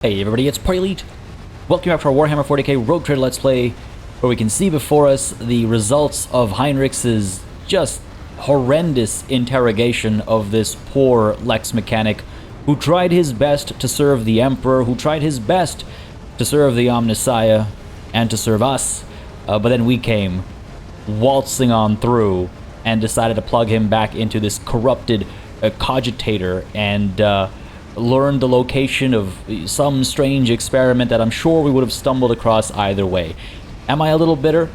Hey everybody, it's Party Elite. Welcome back to our Warhammer 40K Rogue Trader Let's Play, where we can see before us the results of Heinrich's just horrendous interrogation of this poor Lex mechanic who tried his best to serve the Emperor, who tried his best to serve the Omnissiah, and to serve us, but then we came waltzing on through and decided to plug him back into this corrupted cogitator and learned the location of some strange experiment that I'm sure we would have stumbled across either way. Am I a little bitter?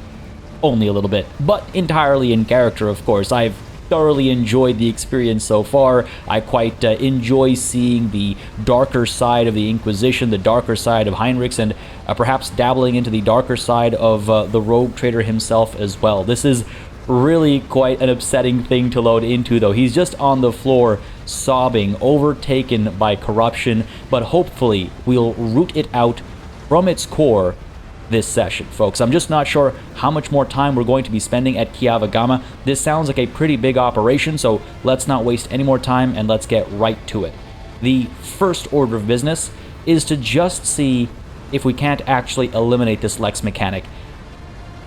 Only a little bit, but entirely in character, of course. I've thoroughly enjoyed the experience so far. I quite enjoy seeing the darker side of the Inquisition, the darker side of Heinrichs, and perhaps dabbling into the darker side of the Rogue Trader himself as well. This is really quite an upsetting thing to load into, though. He's just on the floor sobbing, overtaken by corruption, but hopefully we'll root it out from its core this session, folks. I'm just not sure how much more time we're going to be spending at Kiavagama. This sounds like a pretty big operation, so let's not waste any more time and let's get right to it. The first order of business is to just see if we can't actually eliminate this Lex mechanic.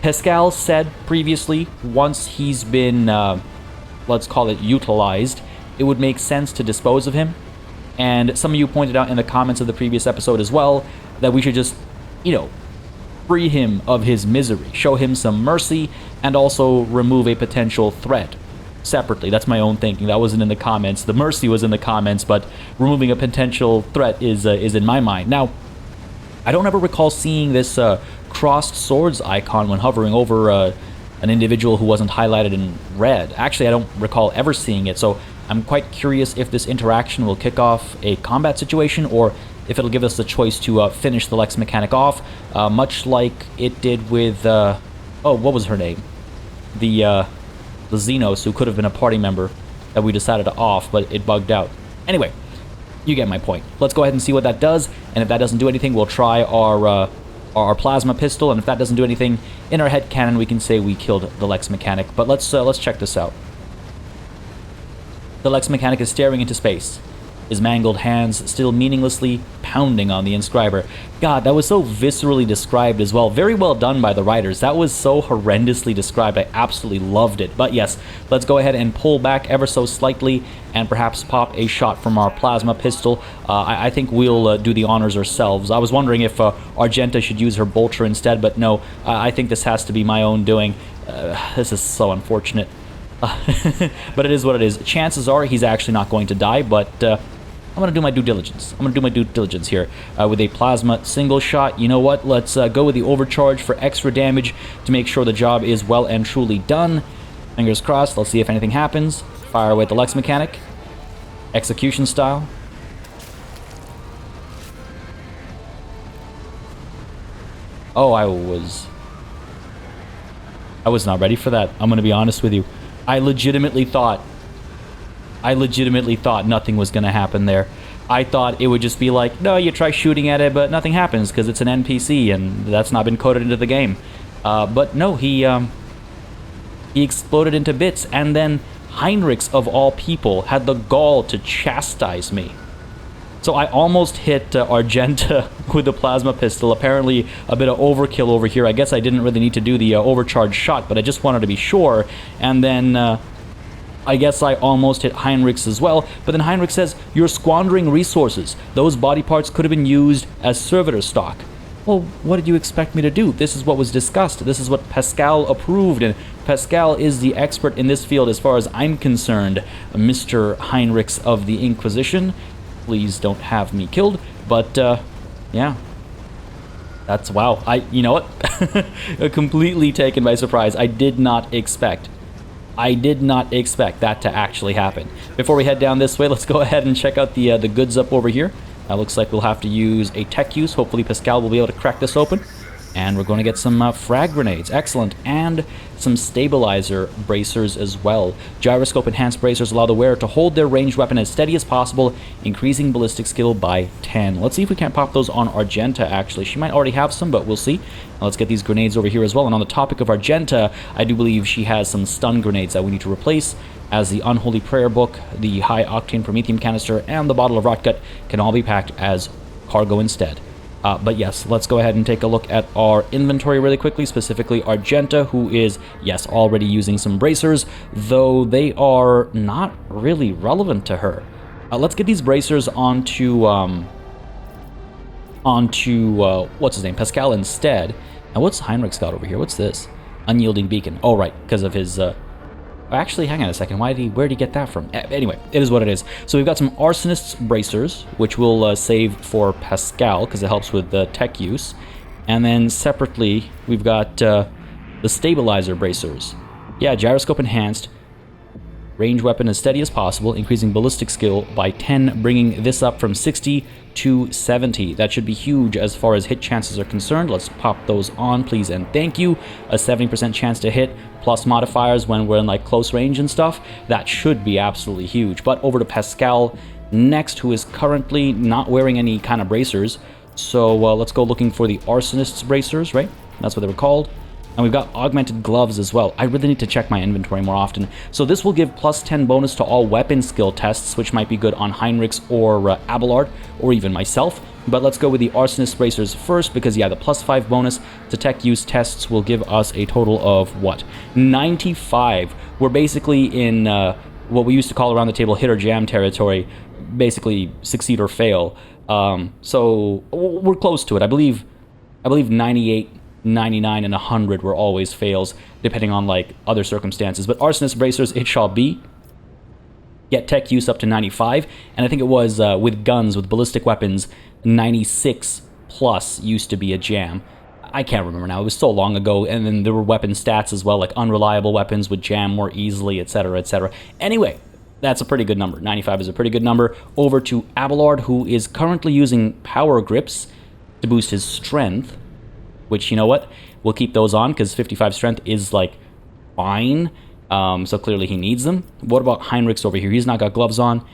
Pascal said previously, once he's been, let's call it utilized, it would make sense to dispose of him. And some of you pointed out in the comments of the previous episode as well, that we should just, free him of his misery, show him some mercy, and also remove a potential threat separately. That's my own thinking. That wasn't in the comments. The mercy was in the comments, but removing a potential threat is in my mind. Now, I don't ever recall seeing this crossed swords icon when hovering over an individual who wasn't highlighted in red. Actually, I don't recall ever seeing it, so I'm quite curious if this interaction will kick off a combat situation or if it'll give us the choice to finish the Lex mechanic off, much like it did with, oh, what was her name? The Xenos, who could have been a party member that we decided to off, but it bugged out. Anyway, you get my point. Let's go ahead and see what that does, and if that doesn't do anything, we'll try our plasma pistol, and if that doesn't do anything, in our head cannon we can say we killed the Lex mechanic. But let's check this out. The Lex mechanic is staring into space, his mangled hands still meaninglessly pounding on the inscriber. God, that was so viscerally described as well. Very well done by the writers. That was so horrendously described. I absolutely loved it. But yes, let's go ahead and pull back ever so slightly and perhaps pop a shot from our plasma pistol. I think we'll do the honors ourselves. I was wondering if Argenta should use her bolter instead, but no, I think this has to be my own doing. This is so unfortunate. But it is what it is. Chances are he's actually not going to die, but I'm going to do my due diligence. I'm going to do my due diligence here with a plasma single shot. You know what? Let's go with the overcharge for extra damage to make sure the job is well and truly done. Fingers crossed. Let's see if anything happens. Fire away at the Lex mechanic. Execution style. Oh, I was not ready for that. I'm going to be honest with you. I legitimately thought nothing was going to happen there. I thought it would just be like, no, you try shooting at it, but nothing happens because it's an NPC and that's not been coded into the game. But no, he exploded into bits, and then Heinrichs, of all people, had the gall to chastise me. So I almost hit Argenta with the plasma pistol. Apparently a bit of overkill over here. I guess I didn't really need to do the overcharged shot, but I just wanted to be sure. And then I guess I almost hit Heinrichs as well. But then Heinrich says, "You're squandering resources. Those body parts could have been used as servitor stock." Well, what did you expect me to do? This is what was discussed. This is what Pascal approved, and Pascal is the expert in this field as far as I'm concerned. Mr. Heinrichs of the Inquisition. Please don't have me killed, but yeah, that's wow. You know what? Completely taken by surprise. I did not expect that to actually happen. Before we head down this way, let's go ahead and check out the goods up over here. Looks like we'll have to use a tech use. Hopefully Pascal will be able to crack this open. And we're going to get some frag grenades. Excellent. And some stabilizer bracers as well. Gyroscope enhanced bracers allow the wearer to hold their ranged weapon as steady as possible, increasing ballistic skill by 10. Let's see if we can't pop those on Argenta, actually. She might already have some, but we'll see. Now let's get these grenades over here as well. And on the topic of Argenta, I do believe she has some stun grenades that we need to replace. as the Unholy Prayer Book, the High Octane Promethium Canister, and the Bottle of Rotgut can all be packed as cargo instead. But yes, let's go ahead and take a look at our inventory really quickly, specifically Argenta, who is, yes, already using some bracers, though they are not really relevant to her. Let's get these bracers onto what's his name, Pascal instead. And what's Heinrich's got over here? What's this? Unyielding Beacon. Oh, right, because of his... Actually, hang on a second. Where'd he get that from? Anyway, it is what it is. So we've got some Arsonist's bracers, which we'll save for Pascal, because it helps with tech use. And then separately, we've got the Stabilizer bracers. Yeah, gyroscope enhanced. Range weapon as steady as possible, increasing ballistic skill by 10, bringing this up from 60 to 70. That should be huge as far as hit chances are concerned. Let's pop those on, please and thank you. A 70% chance to hit, plus modifiers when we're in like close range and stuff. That should be absolutely huge. But over to Pascal next, who is currently not wearing any kind of bracers. So let's go looking for the Arsonist's bracers, right? That's what they were called. And we've got augmented gloves as well. I really need to check my inventory more often. So this will give plus 10 bonus to all weapon skill tests, which might be good on Heinrichs or Abelard, or even myself. But let's go with the Arsonist bracers first, because yeah, the plus 5 bonus to tech use tests will give us a total of, what? 95. We're basically in what we used to call around the table hit or jam territory, basically succeed or fail. So we're close to it. I believe 98, 99 and 100 were always fails, depending on like other circumstances. But Arsonist bracers, it shall be. Get tech use up to 95, and I think it was with guns, with ballistic weapons, 96 plus used to be a jam. I can't remember now, it was so long ago. And then there were weapon stats as well, like unreliable weapons would jam more easily, etc, etc. Anyway, that's a pretty good number. 95 is a pretty good number. Over to Abelard, who is currently using power grips to boost his strength, which, you know what, we'll keep those on because 55 strength is like fine. So clearly he needs them. What about Heinrichs over here? He's not got gloves on,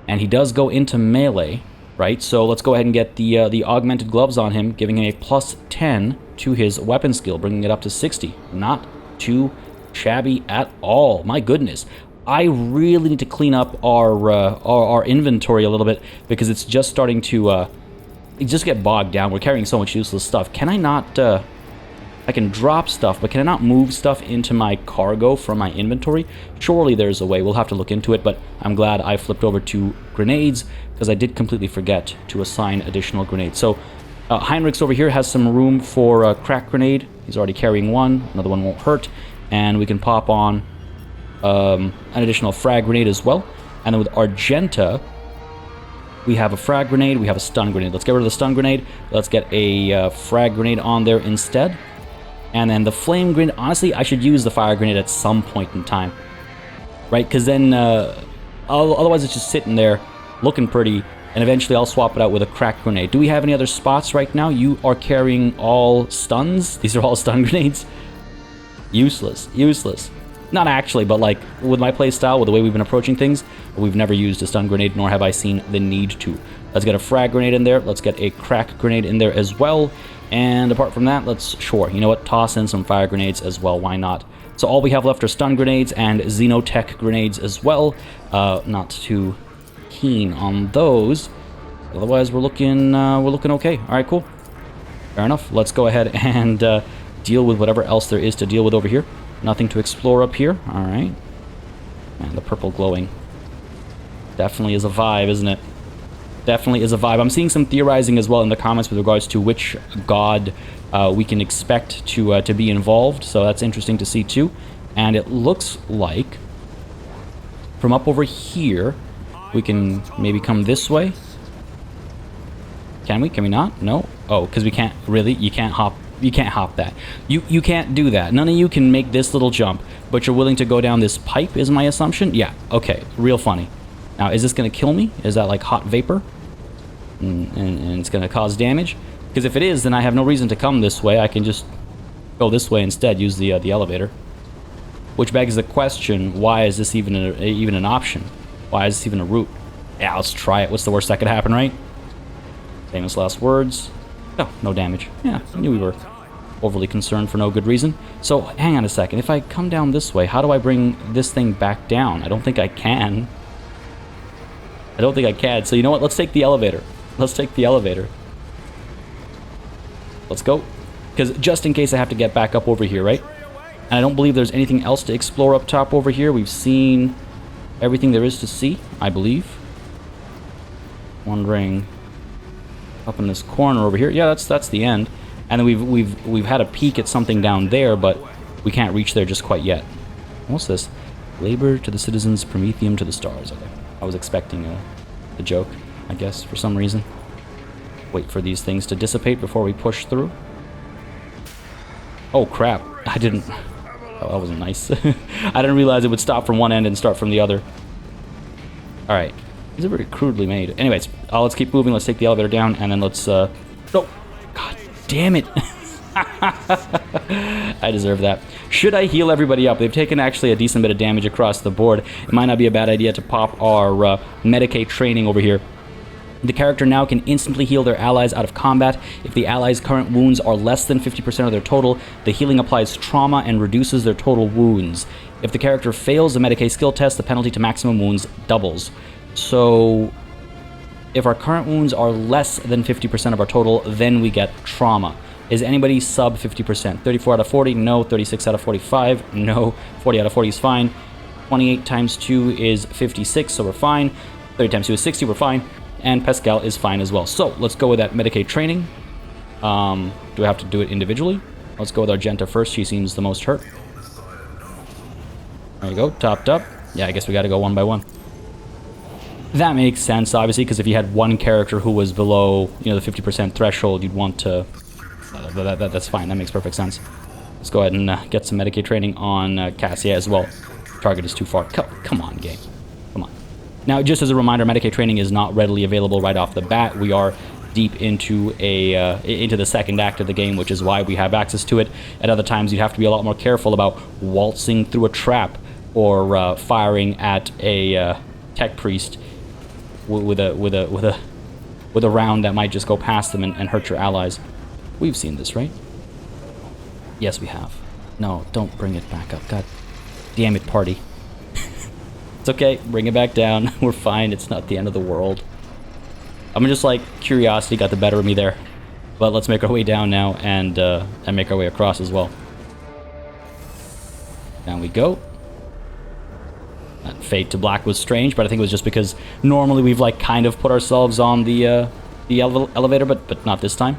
and he does go into melee, right? So let's go ahead and get the augmented gloves on him, giving him a plus 10 to his weapon skill, bringing it up to 60. Not too shabby at all. My goodness. I really need to clean up our inventory a little bit, because it's just starting to just get bogged down. We're carrying so much useless stuff. Can I not... I can drop stuff, but can I not move stuff into my cargo from my inventory? Surely there's a way. We'll have to look into it, but I'm glad I flipped over to grenades, because I did completely forget to assign additional grenades. So Heinrichs over here has some room for a crack grenade. He's already carrying one. Another one won't hurt. And we can pop on an additional frag grenade as well. And then with Argenta, we have a frag grenade, we have a stun grenade. Let's get rid of the stun grenade. Let's get a frag grenade on there instead. And then the flame grenade, honestly, I should use the fire grenade at some point in time. Right? Because then, otherwise it's just sitting there, looking pretty, and eventually I'll swap it out with a crack grenade. Do we have any other spots right now? You are carrying all stuns? These are all stun grenades? Useless. Useless. Not actually, but like, with my playstyle, with the way we've been approaching things, we've never used a stun grenade, nor have I seen the need to. Let's get a frag grenade in there. Let's get a crack grenade in there as well. And apart from that, let's, sure, you know what, toss in some fire grenades as well, why not? So all we have left are stun grenades and xenotech grenades as well. Not too keen on those. Otherwise, we're looking okay. All right, cool. Fair enough. Let's go ahead and deal with whatever else there is to deal with over here. Nothing to explore up here. All right. And the purple glowing definitely is a vibe, isn't it? Definitely is a vibe. I'm seeing some theorizing as well in the comments with regards to which god we can expect to be involved. So that's interesting to see too. And it looks like from up over here, we can maybe come this way. Can we? Can we not? No. Oh, because we can't. Really? You can't hop. You can't hop that. You can't do that. None of you can make this little jump, but you're willing to go down this pipe, is my assumption? Yeah. Okay. Real funny. Now, is this going to kill me? Is that like hot vapor? And it's going to cause damage? Because if it is, then I have no reason to come this way. I can just go this way instead, use the elevator. Which begs the question, why is this even an option? Why is this even a route? Yeah, let's try it. What's the worst that could happen, right? Famous last words. Oh, no damage. Yeah, I knew we were overly concerned for no good reason. So, hang on a second. If I come down this way, how do I bring this thing back down? I don't think I can. I don't think I can. So, you know what? Let's take the elevator. Let's take the elevator. Let's go. Because just in case I have to get back up over here, right? And I don't believe there's anything else to explore up top over here. We've seen everything there is to see, I believe. Wondering up in this corner over here. Yeah, that's the end. And then we've had a peek at something down there, but we can't reach there just quite yet. What's this? Labor to the citizens, Prometheum to the stars. Okay. I was expecting a joke, I guess, for some reason. Wait for these things to dissipate before we push through. Oh crap! I didn't. Oh, that wasn't nice. I didn't realize it would stop from one end and start from the other. All right. These are very crudely made. Anyways, let's keep moving. Let's take the elevator down, and then let's... Oh, God damn it. I deserve that. Should I heal everybody up? They've taken actually a decent bit of damage across the board. It might not be a bad idea to pop our Medicaid training over here. The character now can instantly heal their allies out of combat. If the allies' current wounds are less than 50% of their total, the healing applies trauma and reduces their total wounds. If the character fails the Medicaid skill test, the penalty to maximum wounds doubles. So, if our current wounds are less than 50% of our total, then we get trauma. Is anybody sub 50%? 34 out of 40? No. 36 out of 45? No. 40 out of 40 is fine. 28 times 2 is 56, so we're fine. 30 times 2 is 60, we're fine. And Pascal is fine as well. So, let's go with that Medicaid training. Do I have to do it individually? Let's go with Argenta first. She seems the most hurt. There we go. Topped up. Yeah, I guess we gotta go one by one. That makes sense, obviously, because if you had one character who was below, the 50% threshold, you'd want to... That's fine. That makes perfect sense. Let's go ahead and get some Medicaid training on Cassia as well. Target is too far. Come on, game. Come on. Now, just as a reminder, Medicaid training is not readily available right off the bat. We are deep into the second act of the game, which is why we have access to it. At other times, you'd have to be a lot more careful about waltzing through a trap or firing at a tech priest with a round that might just go past them and hurt your allies. We've seen this, right? Yes, we have. No, don't bring it back up. God damn it, party. It's okay. Bring it back down. We're fine. It's not the end of the world. I'm just like, curiosity got the better of me there. But let's make our way down now and make our way across as well. Down we go. That fade to black was strange, but I think it was just because normally we've like kind of put ourselves on the elevator, but not this time.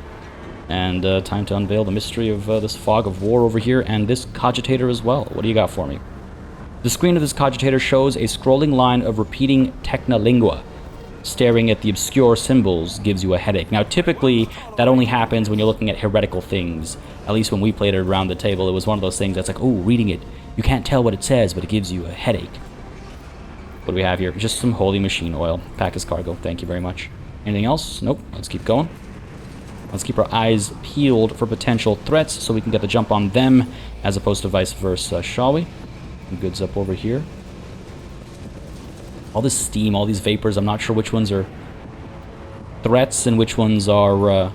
And time to unveil the mystery of this fog of war over here and this cogitator as well. What do you got for me? The screen of this cogitator shows a scrolling line of repeating technolingua. Staring at the obscure symbols gives you a headache. Now, typically, that only happens when you're looking at heretical things. At least when we played it around the table, it was one of those things that's like, oh, reading it, you can't tell what it says, but it gives you a headache. What do we have here? Just some holy machine oil. Pack as cargo. Thank you very much. Anything else? Nope. Let's keep going. Let's keep our eyes peeled for potential threats so we can get the jump on them as opposed to vice versa, shall we? Goods up over here. All this steam, all these vapors, I'm not sure which ones are threats and which ones are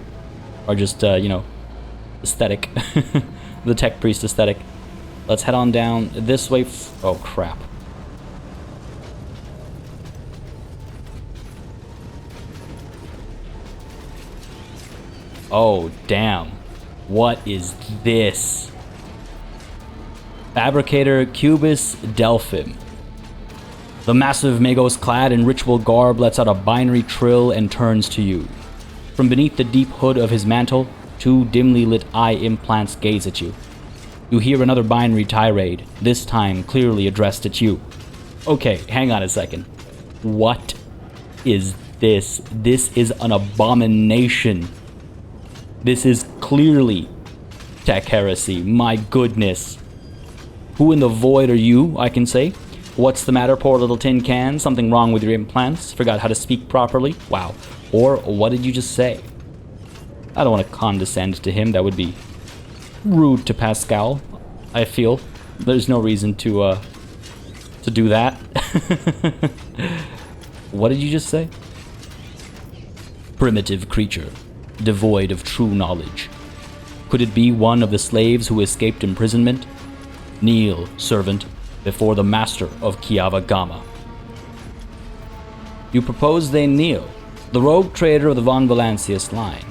just, aesthetic. The tech priest aesthetic. Let's head on down this way. Oh, crap. Oh, damn. What is this? Fabricator Cubus Delphim. The massive Magos clad in ritual garb lets out a binary trill and turns to you. From beneath the deep hood of his mantle, two dimly lit eye implants gaze at you. You hear another binary tirade, this time clearly addressed at you. Okay, hang on a second. What is this? This is an abomination. This is clearly tech heresy. My goodness. Who in the void are you, I can say? What's the matter, poor little tin can? Something wrong with your implants? Forgot how to speak properly? Wow. Or what did you just say? I don't want to condescend to him. That would be rude to Pascal, I feel. There's no reason to do that. What did you just say? Primitive creature, devoid of true knowledge. Could it be one of the slaves who escaped imprisonment? Kneel, servant, before the master of Kiava Gama. You propose they kneel. the rogue trader of the von Valancius line.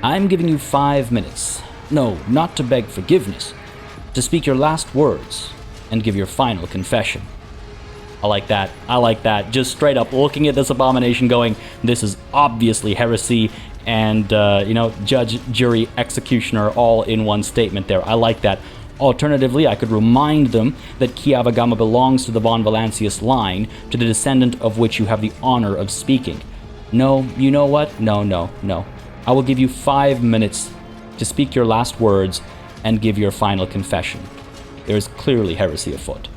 I'm giving you 5 minutes. No, not to beg forgiveness. To speak your last words and give your final confession. I like that. I like that. Just straight up looking at this abomination going, this is obviously heresy, and, judge, jury, executioner all in one statement there. I like that. Alternatively, I could remind them that Kiava Gamma belongs to the von Valancius line, to the descendant of which you have the honor of speaking. No, you know what? No. I will give you 5 minutes to speak your last words and give your final confession. There is clearly heresy afoot.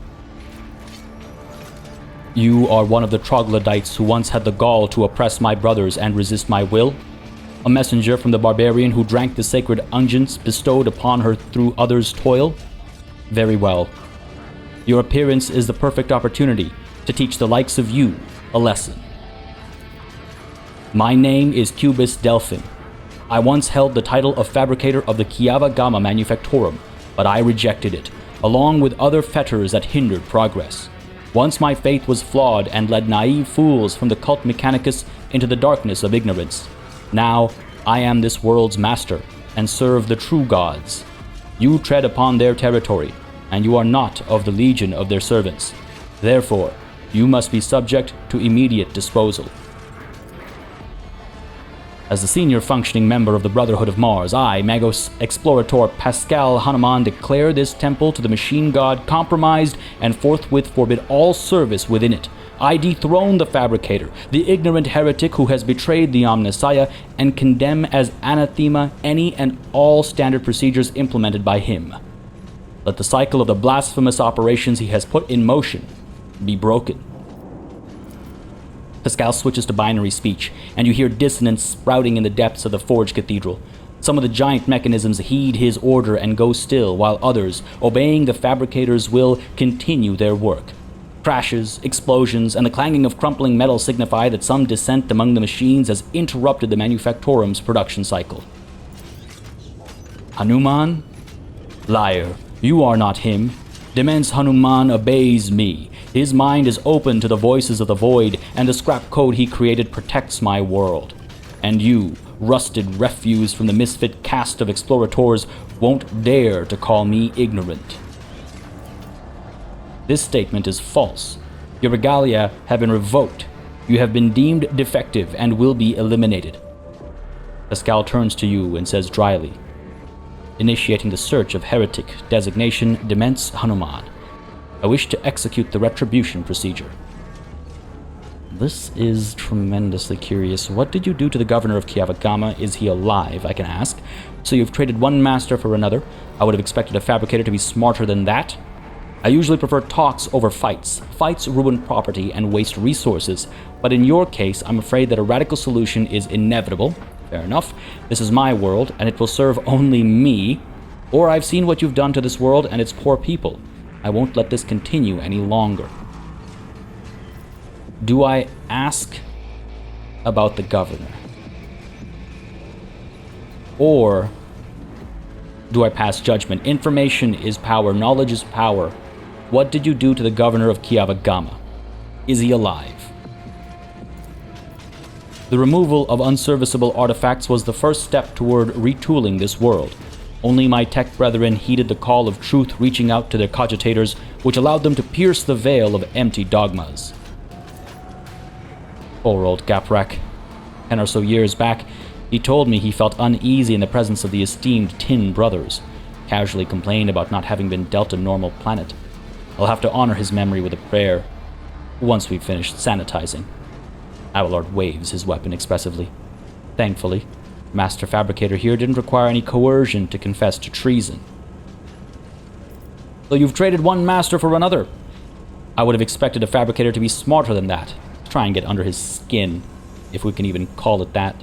You are one of the troglodytes who once had the gall to oppress my brothers and resist my will? A messenger from the barbarian who drank the sacred unguents bestowed upon her through others' toil? Very well. Your appearance is the perfect opportunity to teach the likes of you a lesson. My name is Cubus Delphin. I once held the title of fabricator of the Kiava Gamma Manufactorum, but I rejected it, along with other fetters that hindered progress. Once my faith was flawed and led naive fools from the cult mechanicus into the darkness of ignorance. Now, I am this world's master, and serve the true gods. You tread upon their territory, and you are not of the legion of their servants. Therefore, you must be subject to immediate disposal. As the senior functioning member of the Brotherhood of Mars, I, Magos Explorator Pascal Hanuman, declare this temple to the machine god compromised and forthwith forbid all service within it. I dethrone the fabricator, the ignorant heretic who has betrayed the Omnissiah, and condemn as anathema any and all standard procedures implemented by him. Let the cycle of the blasphemous operations he has put in motion be broken. Pascal switches to binary speech, and you hear dissonance sprouting in the depths of the Forge Cathedral. Some of the giant mechanisms heed his order and go still, while others, obeying the fabricator's will, continue their work. Crashes, explosions, and the clanging of crumpling metal signify that some dissent among the machines has interrupted the Manufactorum's production cycle. Hanuman? Liar, you are not him. Demens Hanuman obeys me. His mind is open to the voices of the void, and the scrap code he created protects my world. And you, rusted refuse from the misfit caste of explorators, won't dare to call me ignorant. This statement is false. Your regalia have been revoked. You have been deemed defective and will be eliminated. Pascal turns to you and says dryly, initiating the search of heretic, designation Demens Hanuman. I wish to execute the retribution procedure. This is tremendously curious. What did you do to the governor of Kiava Gamma? Is he alive, I can ask? So you've traded one master for another. I would have expected a fabricator to be smarter than that. I usually prefer talks over fights. Fights ruin property and waste resources, but in your case, I'm afraid that a radical solution is inevitable. Fair enough. This is my world, and it will serve only me. Or I've seen what you've done to this world and its poor people. I won't let this continue any longer. Do I ask about the governor? Or do I pass judgment? Information is power. Knowledge is power. What did you do to the governor of Kiava Gamma? Is he alive? The removal of unserviceable artifacts was the first step toward retooling this world. Only my tech brethren heeded the call of truth reaching out to their cogitators, which allowed them to pierce the veil of empty dogmas. Poor old Gaprak. 10 or so years back, he told me he felt uneasy in the presence of the esteemed Tin brothers, casually complained about not having been dealt a normal planet. I'll have to honor his memory with a prayer, once we've finished sanitizing. Abelard waves his weapon expressively. Thankfully, Master Fabricator here didn't require any coercion to confess to treason. So you've traded one master for another. I would have expected a fabricator to be smarter than that. Try and get under his skin, if we can even call it that.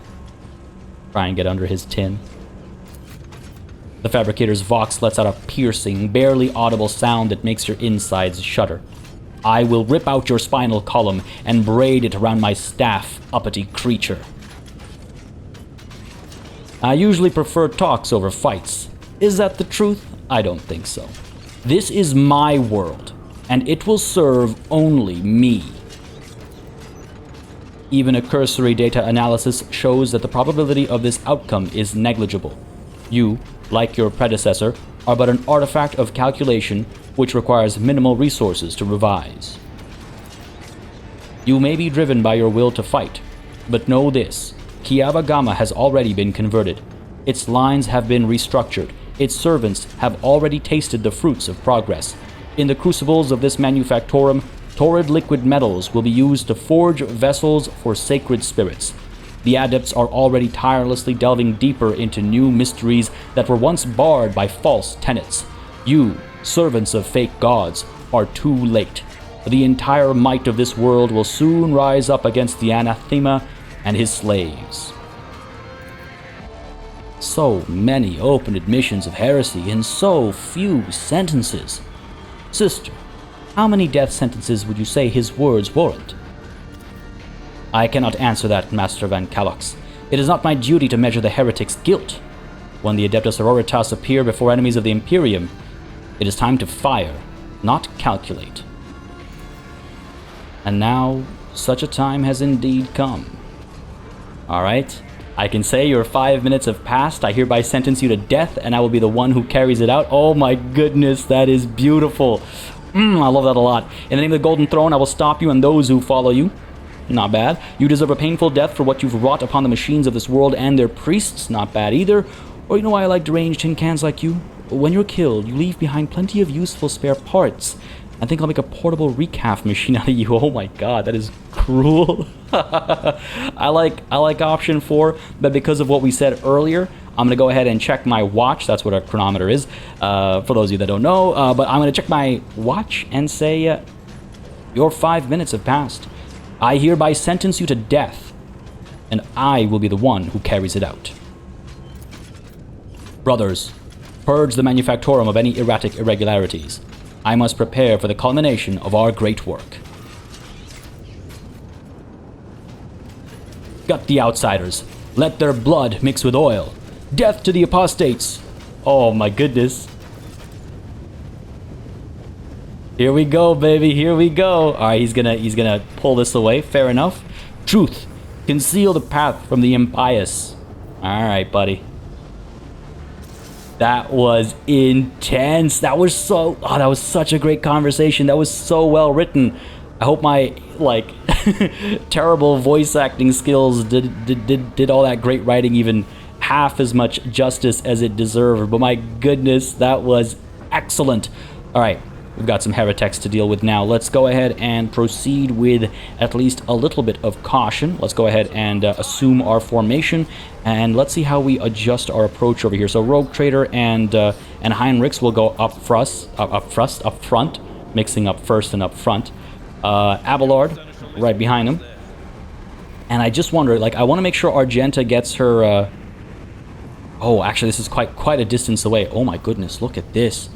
Try and get under his tin. The fabricator's vox lets out a piercing, barely audible sound that makes your insides shudder. I will rip out your spinal column and braid it around my staff, uppity creature. I usually prefer talks over fights. Is that the truth? I don't think so. This is my world, and it will serve only me. Even a cursory data analysis shows that the probability of this outcome is negligible. You, like your predecessor, are but an artifact of calculation which requires minimal resources to revise. You may be driven by your will to fight, but know this: Kiava Gama has already been converted. Its lines have been restructured. Its servants have already tasted the fruits of progress. In the crucibles of this manufactorum, torrid liquid metals will be used to forge vessels for sacred spirits. The adepts are already tirelessly delving deeper into new mysteries that were once barred by false tenets. You, servants of fake gods, are too late. The entire might of this world will soon rise up against the anathema and his slaves. So many open admissions of heresy in so few sentences. Sister, how many death sentences would you say his words warrant? I cannot answer that, Master Van Callux. It is not my duty to measure the heretic's guilt. When the Adeptus Auroritas appear before enemies of the Imperium, it is time to fire, not calculate. And now, such a time has indeed come. Alright, I can say your 5 minutes have passed. I hereby sentence you to death, and I will be the one who carries it out. Oh my goodness, that is beautiful. I love that a lot. In the name of the Golden Throne, I will stop you and those who follow you. Not bad. You deserve a painful death for what you've wrought upon the machines of this world and their priests. Not bad either. Or you know why I like deranged tin cans like you? When you're killed, you leave behind plenty of useful spare parts. I think I'll make a portable recaf machine out of you. Oh my god, that is cruel. I like option 4, but because of what we said earlier, I'm going to go ahead and check my watch. That's what a chronometer is, for those of you that don't know. But I'm going to check my watch and say, your 5 minutes have passed. I hereby sentence you to death, and I will be the one who carries it out. Brothers, purge the manufactorum of any erratic irregularities. I must prepare for the culmination of our great work. Gut the outsiders. Let their blood mix with oil. Death to the apostates. Oh my goodness. Here we go, baby. Here we go. All right, he's gonna pull this away. Fair enough. Truth, conceal the path from the impious. All right, buddy. That was intense. That was that was such a great conversation. That was so well written. I hope my terrible voice acting skills did all that great writing even half as much justice as it deserved. But my goodness, that was excellent. All right. We've got some heretics to deal with now. Let's go ahead and proceed with at least a little bit of caution. Let's go ahead and assume our formation, and let's see how we adjust our approach over here. So Rogue Trader and Heinrichs will go up front, mixing up first and up front. Abelard right behind him. And I just wonder, I want to make sure Argenta gets her. Oh, actually, this is quite a distance away. Oh my goodness, look at this.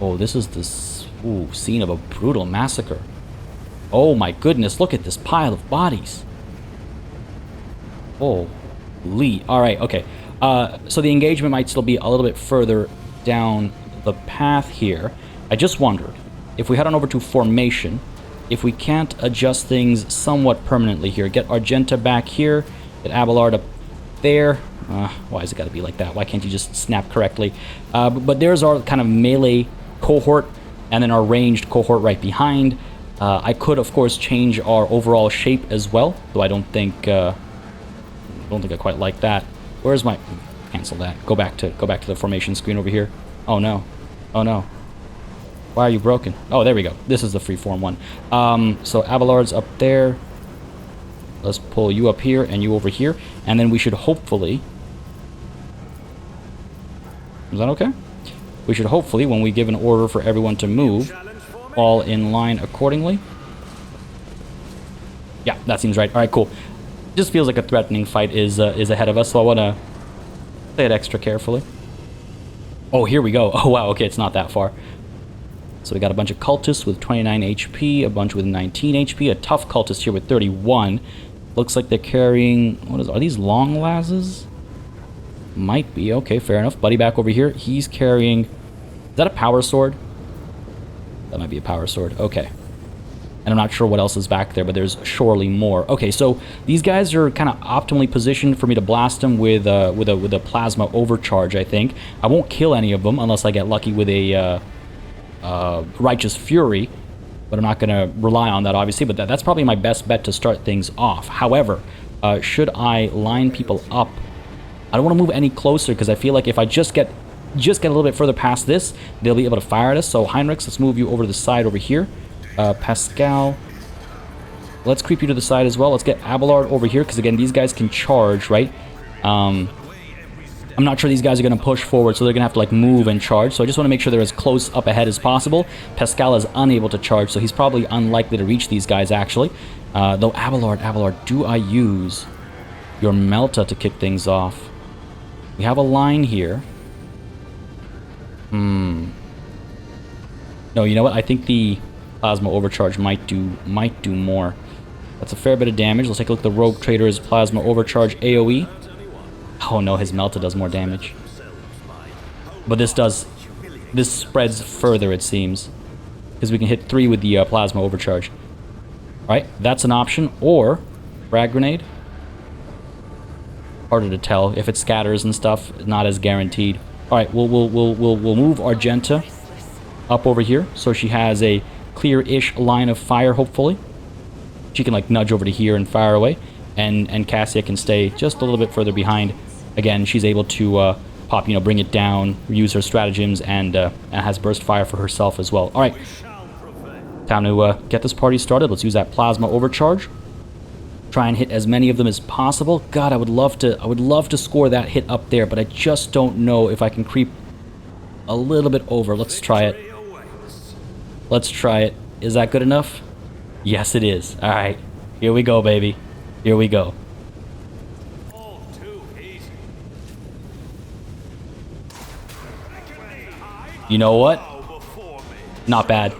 Oh, this is the scene of a brutal massacre. Oh my goodness, look at this pile of bodies. Holy. Alright, okay. So the engagement might still be a little bit further down the path here. I just wondered, if we head on over to formation, if we can't adjust things somewhat permanently here. Get Argenta back here, get Abelard up there. Why has it got to be like that? Why can't you just snap correctly? But there's our kind of melee cohort, and then our ranged cohort right behind. I could, of course, change our overall shape as well, though I don't think I quite like that. Where's my... Cancel that. Go back to the formation screen over here. Oh no. Oh no. Why are you broken? Oh, there we go. This is the freeform one. So Abelard's up there. Let's pull you up here and you over here, and then we should hopefully... Is that okay? We should hopefully, when we give an order for everyone to move, all in line accordingly. Yeah, that seems right. All right, cool. Just feels like a threatening fight is ahead of us, so I want to play it extra carefully. Oh, here we go. Oh, wow, okay, it's not that far. So we got a bunch of cultists with 29 HP, a bunch with 19 HP, a tough cultist here with 31. Looks like they're carrying... Are these long lasses? Might be. Okay, fair enough. Buddy back over here. He's carrying... Is that a power sword? That might be a power sword. Okay. And I'm not sure what else is back there, but there's surely more. Okay, so these guys are kind of optimally positioned for me to blast them with a plasma overcharge, I think. I won't kill any of them unless I get lucky with a Righteous Fury, but I'm not going to rely on that, obviously. But that's probably my best bet to start things off. However, should I line people up? I don't want to move any closer because I feel like if I just get a little bit further past this, they'll be able to fire at us. So Heinrichs, let's move you over to the side over here. Pascal, let's creep you to the side as well. Let's get Abelard over here, because again, these guys can charge, right? I'm not sure these guys are going to push forward, so they're going to have to like move and charge. So I just want to make sure they're as close up ahead as possible. Pascal is unable to charge, so he's probably unlikely to reach these guys, actually. Though Abelard, do I use your Melta to kick things off? We have a line here. No, you know what? I think the Plasma Overcharge might do more. That's a fair bit of damage. Let's take a look at the Rogue Trader's Plasma Overcharge AoE. Oh no, his Melta does more damage. But this spreads further, it seems. Because we can hit 3 with the Plasma Overcharge. Alright, that's an option. Or, Frag Grenade. Harder to tell. If it scatters and stuff, not as guaranteed. Alright, we'll move Argenta up over here, so she has a clear-ish line of fire, hopefully. She can like nudge over to here and fire away, and Cassia can stay just a little bit further behind. Again, she's able to pop, bring it down, use her stratagems, and has burst fire for herself as well. All right, time to get this party started. Let's use that plasma overcharge. Try and hit as many of them as possible. God, I would love to score that hit up there, but I just don't know if I can creep a little bit over. Let's try it. Let's try it. Is that good enough? Yes, it is. All right. Here we go, baby. Here we go. You know what? Not bad.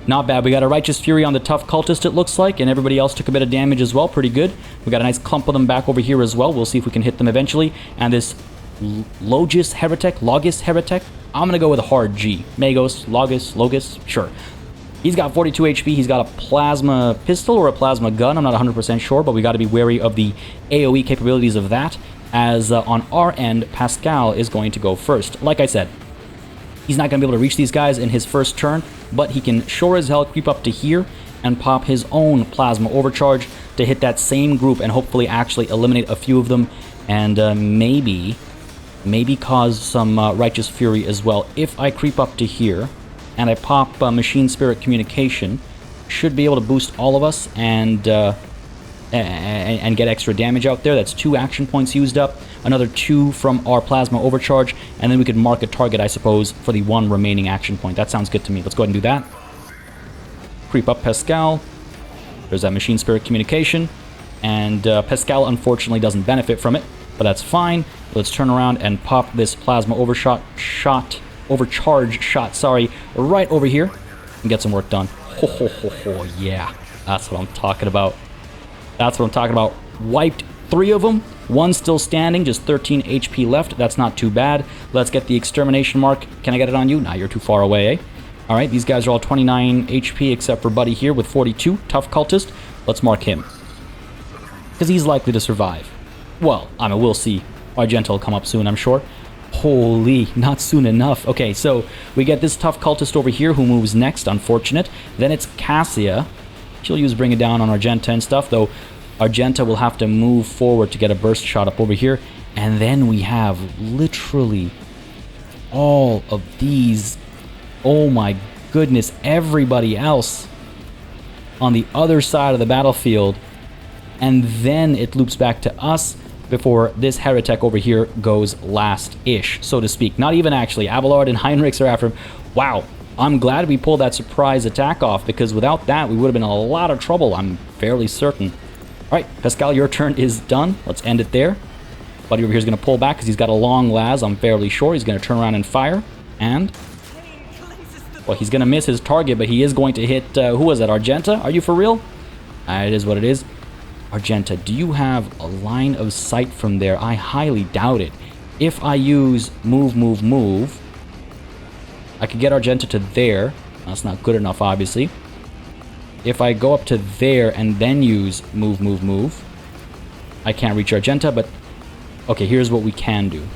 Not bad. We got a Righteous Fury on the tough cultist, it looks like, and everybody else took a bit of damage as well. Pretty good. We got a nice clump of them back over here as well. We'll see if we can hit them eventually. And this Logis Heretic, I'm going to go with a hard G. Magos, Logis, sure. He's got 42 HP. He's got a plasma pistol or a plasma gun. I'm not 100% sure, but we got to be wary of the AoE capabilities of that, as on our end, Pascal is going to go first. Like I said, he's not going to be able to reach these guys in his first turn, but he can sure as hell creep up to here and pop his own plasma overcharge to hit that same group and hopefully actually eliminate a few of them, and maybe cause some Righteous Fury as well. If I creep up to here and I pop Machine Spirit Communication, should be able to boost all of us and get extra damage out there. That's 2 action points used up, another 2 from our Plasma Overcharge, and then we could mark a target, I suppose, for the 1 remaining action point. That sounds good to me. Let's go ahead and do that. Creep up Pascal. There's that Machine Spirit Communication, and Pascal unfortunately doesn't benefit from it, but that's fine. Let's turn around and pop this Plasma Overcharge shot, right over here and get some work done. Yeah, that's what I'm talking about. That's what I'm talking about. Wiped 3 of them. 1 still standing, just 13 HP left. That's not too bad. Let's get the extermination mark. Can I get it on you? Nah, you're too far away, eh? All right, these guys are all 29 HP except for Buddy here with 42. Tough cultist. Let's mark him, because he's likely to survive. Well, I mean, we'll see. Argenta will come up soon, I'm sure. Holy, not soon enough. Okay, so we get this tough cultist over here who moves next, unfortunate. Then it's Cassia. She'll use Bring It Down on Argenta and stuff, though Argenta will have to move forward to get a burst shot up over here. And then we have literally all of these, oh my goodness, everybody else on the other side of the battlefield. And then it loops back to us before this heretic over here goes last-ish, so to speak. Not even actually. Abelard and Heinrichs are after him. Wow, I'm glad we pulled that surprise attack off, because without that, we would have been in a lot of trouble, I'm fairly certain. All right, Pascal, your turn is done. Let's end it there. Buddy over here is going to pull back because he's got a long las, I'm fairly sure. He's going to turn around and fire, and... well, he's going to miss his target, but he is going to hit... who was that, Argenta? Are you for real? It is what it is. Argenta, do you have a line of sight from there? I highly doubt it. If I use move, I could get Argenta to there. That's not good enough, obviously. if I go up to there and then use move, move, move, I can't reach Argenta, but okay, here's what we can do.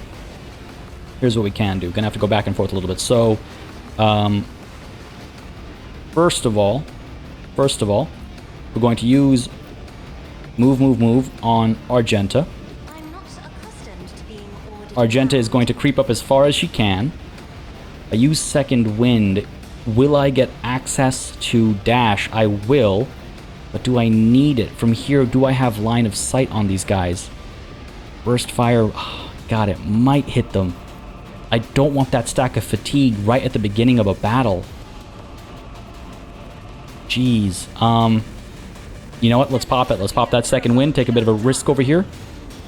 Here's what we can do. Gonna have to go back and forth a little bit. So, first of all, we're going to use move, move, move on Argenta. I'm not accustomed to being ordered. Argenta is going to creep up as far as she can. I use second wind. Will I get access to dash? I will. But do I need it? From here, do I have line of sight on these guys? Burst fire. Oh, God, it might hit them. I don't want that stack of fatigue right at the beginning of a battle. Jeez. You know what? Let's pop it. Let's pop that second wind. Take a bit of a risk over here.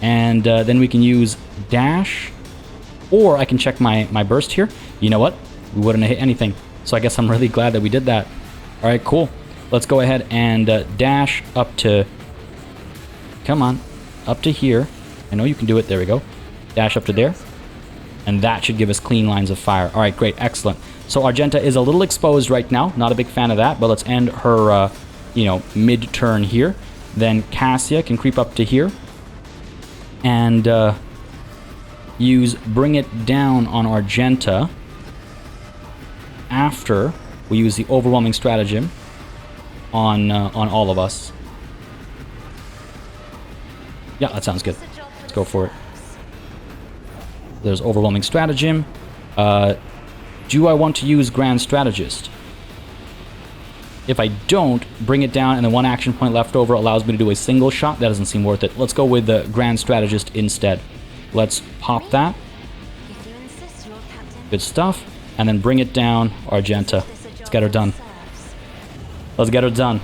And then we can use dash. Or I can check my burst here. You know what? We wouldn't have hit anything. So I guess I'm really glad that we did that. All right, cool. Let's go ahead and dash up to... Come on. Up to here. I know you can do it. There we go. Dash up to there. And that should give us clean lines of fire. All right, great. Excellent. So Argenta is a little exposed right now. Not a big fan of that, but let's end her, you know, mid-turn here. Then Cassia can creep up to here. And use Bring It Down on Argenta. After we use the Overwhelming Stratagem on all of us. Yeah, that sounds good. Let's go for it. There's Overwhelming Stratagem. Do I want to use Grand Strategist? If I don't, Bring It Down and the one action point left over allows me to do a single shot. That doesn't seem worth it. Let's go with the Grand Strategist instead. Let's pop that. Good stuff. And then Bring It Down, Argenta. Let's get her done. Let's get her done.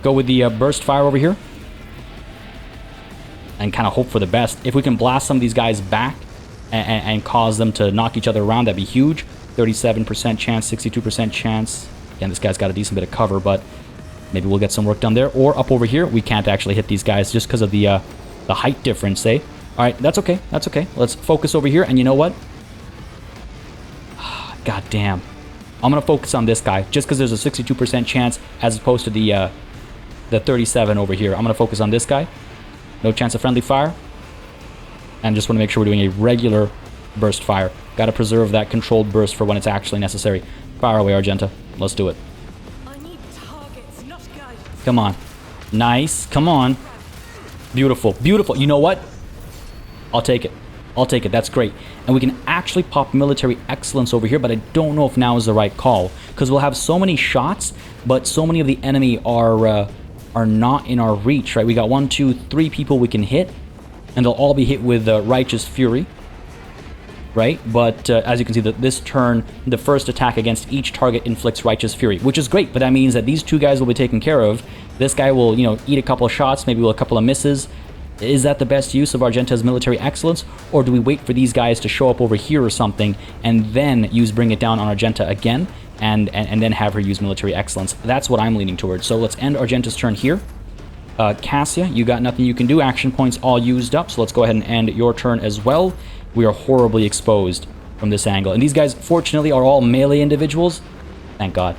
Go with the Burst Fire over here. And kind of hope for the best. If we can blast some of these guys back and cause them to knock each other around, that'd be huge. 37% chance, 62% chance. Again, this guy's got a decent bit of cover, but maybe we'll get some work done there. Or up over here, we can't actually hit these guys just because of the height difference, eh? All right, that's okay. That's okay. Let's focus over here. And you know what? God damn. I'm going to focus on this guy just because there's a 62% chance as opposed to the 37 over here. I'm going to focus on this guy. No chance of friendly fire. And just want to make sure we're doing a regular burst fire. Got to preserve that controlled burst for when it's actually necessary. Fire away, Argenta. Let's do it. I need targets, not guys. Come on. Nice. Come on. Beautiful. Beautiful. You know what? I'll take it. I'll take it. That's great. And we can actually pop military excellence over here, but I don't know if now is the right call. Because we'll have so many shots, but so many of the enemy are not in our reach, right? We got 1, 2, 3 people we can hit, and they'll all be hit with Righteous Fury, right? But as you can see, this turn, the first attack against each target inflicts Righteous Fury, which is great, but that means that these two guys will be taken care of. This guy will, you know, eat a couple of shots, maybe with a couple of misses. Is that the best use of Argenta's military excellence, or do we wait for these guys to show up over here or something, and then use Bring It Down on Argenta again, and then have her use military excellence? That's what I'm leaning towards. So let's end Argenta's turn here. Cassia, you got nothing you can do. Action points all used up, so let's go ahead and end your turn as well. We are horribly exposed from this angle. And these guys, fortunately, are all melee individuals. Thank God.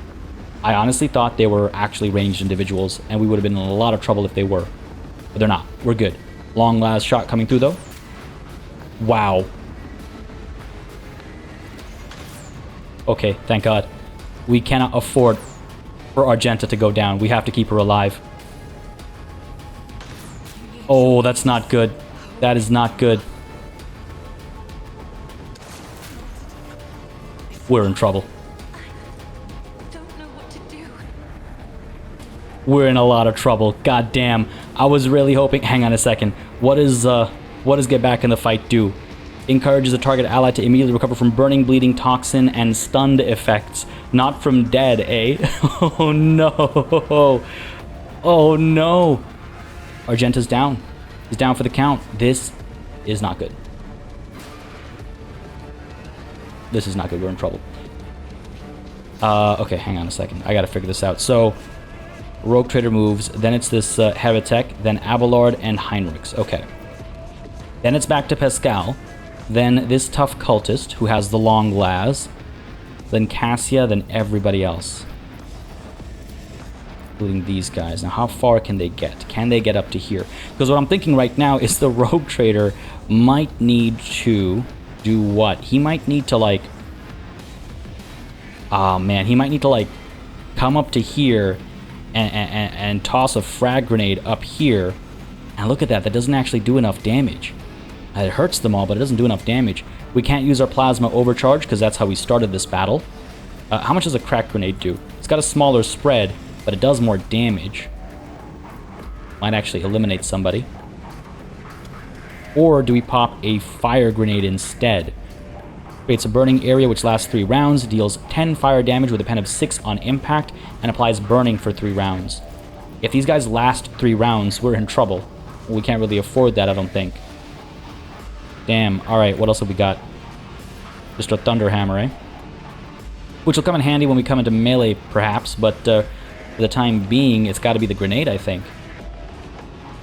I honestly thought they were actually ranged individuals, and we would have been in a lot of trouble if they were. But they're not. We're good. Long last shot coming through, though. Wow. Okay, thank God. We cannot afford for Argenta to go down. We have to keep her alive. Oh, that's not good. That is not good. We're in trouble. Don't know what to do. We're in a lot of trouble. God damn. I was really hoping... Hang on a second. What does Get Back in the Fight do? Encourages a target ally to immediately recover from burning, bleeding, toxin, and stunned effects. Not from dead, eh? Oh no. Oh no. Argenta's down. He's down for the count. This is not good. This is not good. We're in trouble. Okay, hang on a second. I gotta figure this out. So, Rogue Trader moves. Then it's this Heretic. Then Abelard and Heinrichs. Okay. Then it's back to Pascal. Then this tough cultist who has the long las. Then Cassia. Then everybody else. Including these guys. Now, how far can they get? Can they get up to here? Because what I'm thinking right now is the rogue trader might need to do what? He might need to, like... Ah, man. He might need to, like, come up to here and toss a frag grenade up here. And look at that. That doesn't actually do enough damage. It hurts them all, but it doesn't do enough damage. We can't use our plasma overcharge because that's how we started this battle. How much does a crack grenade do? It's got a smaller spread, but it does more damage. Might actually eliminate somebody. Or do we pop a fire grenade instead? Creates a burning area which lasts 3 rounds, deals 10 fire damage with a pen of 6 on impact, and applies burning for 3 rounds. If these guys last 3 rounds, we're in trouble. We can't really afford that, I don't think. Damn. Alright, what else have we got? Just a thunder hammer, eh? Which will come in handy when we come into melee, perhaps, but for the time being, it's got to be the grenade, I think.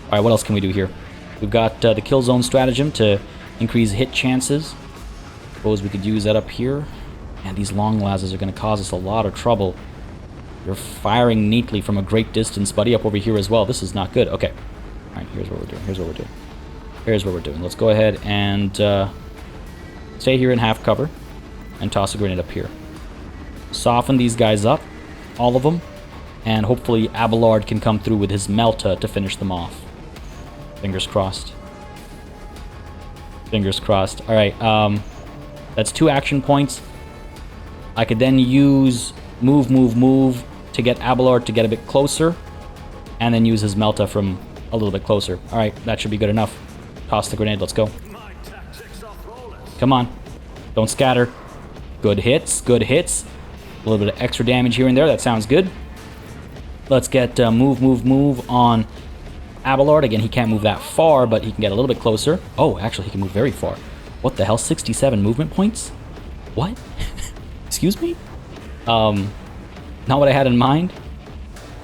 Alright, what else can we do here? We've got the kill zone stratagem to increase hit chances. Suppose we could use that up here. And these long lasers are going to cause us a lot of trouble. You're firing neatly from a great distance, buddy. Up over here as well. This is not good. Okay. Alright, here's what we're doing. Here's what we're doing. Here's what we're doing. Let's go ahead and stay here in half cover and toss a grenade up here. Soften these guys up, all of them, and hopefully Abelard can come through with his Melta to finish them off. Fingers crossed. Fingers crossed. Alright, that's 2 action points. I could then use move to get Abelard to get a bit closer, and then use his Melta from a little bit closer. Alright, that should be good enough. Toss the grenade, let's go. Come on. Don't scatter. Good hits, good hits. A little bit of extra damage here and there, that sounds good. Let's get move on Abelard. Again, he can't move that far, but he can get a little bit closer. Oh, actually, he can move very far. What the hell, 67 movement points? What? Excuse me? Not what I had in mind.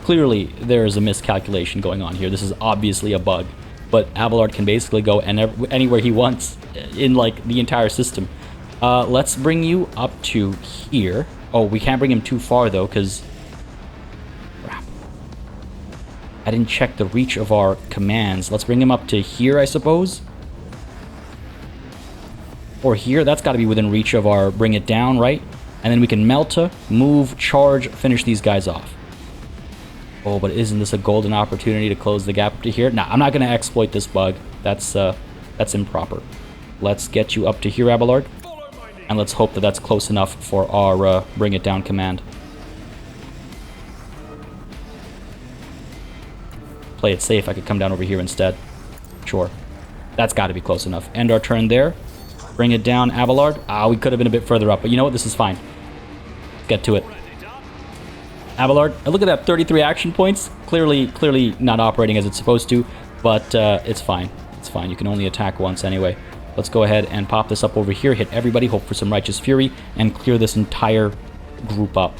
Clearly, there is a miscalculation going on here. This is obviously a bug. But Abelard can basically go anywhere he wants in, like, the entire system. Let's bring you up to here. Oh, we can't bring him too far, though, because... Crap. I didn't check the reach of our commands. Let's bring him up to here, I suppose. Or here. That's got to be within reach of our bring it down, right? And then we can Melta, move, charge, finish these guys off. Oh, but isn't this a golden opportunity to close the gap up to here? Nah, I'm not going to exploit this bug. That's improper. Let's get you up to here, Abelard. And let's hope that that's close enough for our bring it down command. Play it safe. I could come down over here instead. Sure. That's got to be close enough. End our turn there. Bring it down, Abelard. Ah, we could have been a bit further up, but you know what? This is fine. Get to it. Abelard, look at that, 33 action points. Clearly not operating as it's supposed to, but it's fine. It's fine. You can only attack once anyway. Let's go ahead and pop this up over here, hit everybody, hope for some Righteous Fury, and clear this entire group up.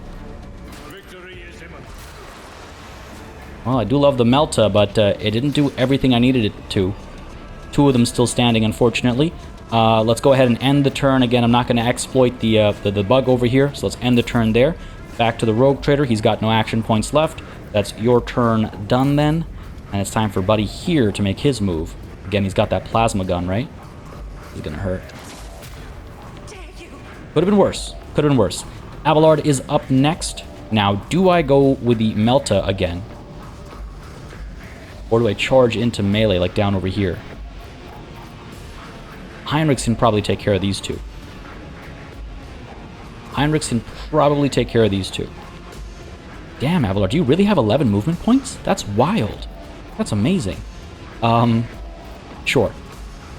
Well, I do love the Melta, but it didn't do everything I needed it to. 2 of them still standing, unfortunately. Let's go ahead and end the turn. Again, I'm not going to exploit the bug over here, so let's end the turn there. Back to the Rogue Trader. He's got no action points left. That's your turn done then. And it's time for Buddy here to make his move. Again, he's got that plasma gun, right? He's gonna hurt. Could have been worse. Could have been worse. Abelard is up next. Now, do I go with the Melta again? Or do I charge into melee, like down over here? Heinrichs can probably take care of these 2. Heinrichs can probably take care of these 2. Damn, Abelard, do you really have 11 movement points? That's wild. That's amazing. Sure.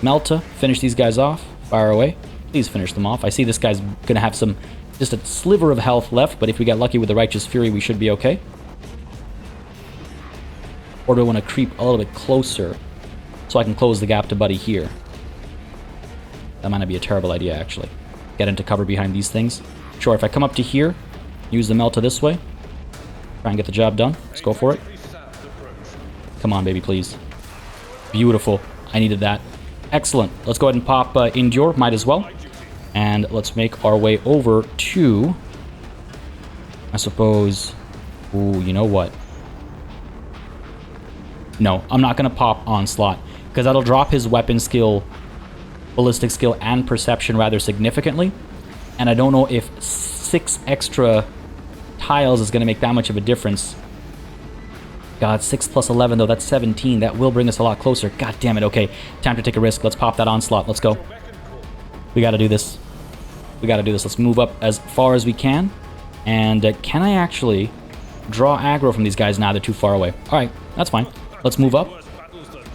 Melta, finish these guys off. Fire away. Please finish them off. I see this guy's gonna have just a sliver of health left, but if we get lucky with the Righteous Fury, we should be okay. Or do I want to creep a little bit closer so I can close the gap to Buddy here? That might not be a terrible idea, actually. Get into cover behind these things. Sure, if I come up to here, use the Melta this way, try and get the job done. Let's go for it. Come on, baby, please. Beautiful. I needed that. Excellent. Let's go ahead and pop Endure. Might as well. And let's make our way over to... I suppose... Ooh, you know what? No, I'm not going to pop Onslaught, because that'll drop his weapon skill, ballistic skill, and perception rather significantly. And I don't know if 6 extra tiles is going to make that much of a difference. God, 6 plus 11, though, that's 17. That will bring us a lot closer. God damn it. Okay, time to take a risk. Let's pop that Onslaught. Let's go. We got to do this. We got to do this. Let's move up as far as we can. And can I actually draw aggro from these guys? Now they're too far away. All right, that's fine. Let's move up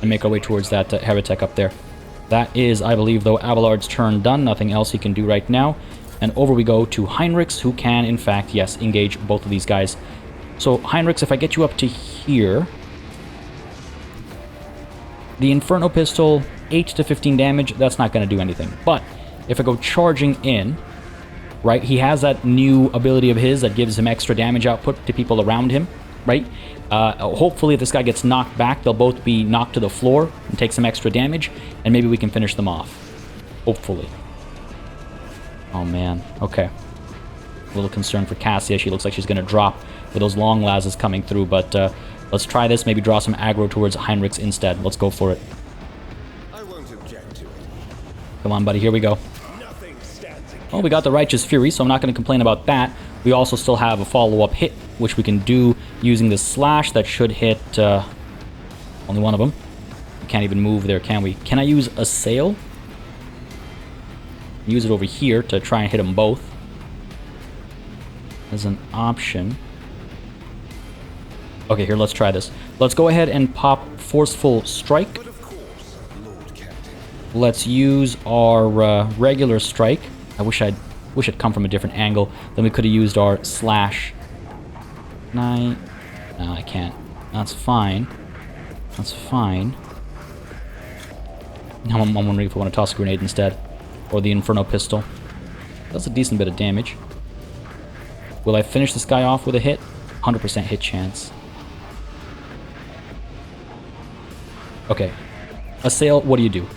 and make our way towards that heretic up there. That is, I believe, though, Abelard's turn done. Nothing else he can do right now. And over we go to Heinrichs, who can, in fact, yes, engage both of these guys. So, Heinrichs, if I get you up to here, the Inferno Pistol, 8 to 15 damage, that's not going to do anything. But if I go charging in, right, he has that new ability of his that gives him extra damage output to people around him, right? Hopefully, if this guy gets knocked back, they'll both be knocked to the floor and take some extra damage, and maybe we can finish them off. Hopefully. Oh, man. Okay. A little concerned for Cassia. She looks like she's going to drop with those long lasses coming through, but let's try this. Maybe draw some aggro towards Heinrichs instead. Let's go for it. I won't object to it. Come on, buddy. Here we go. Well, we got the Righteous Fury, so I'm not going to complain about that. We also still have a follow-up hit, which we can do using the slash that should hit only one of them. We can't even move there, can we? Can I use Assail? Use it over here to try and hit them both as an option. Okay, here, let's try this. Let's go ahead and pop Forceful Strike. But of course, Lord Captain. Let's use our regular strike. I wish it'd come from a different angle. Then we could have used our slash. No, I can't. That's fine. That's fine. Now I'm wondering if I want to toss a grenade instead. Or the Inferno Pistol. That's a decent bit of damage. Will I finish this guy off with a hit? 100% hit chance. Okay. Assail, what do?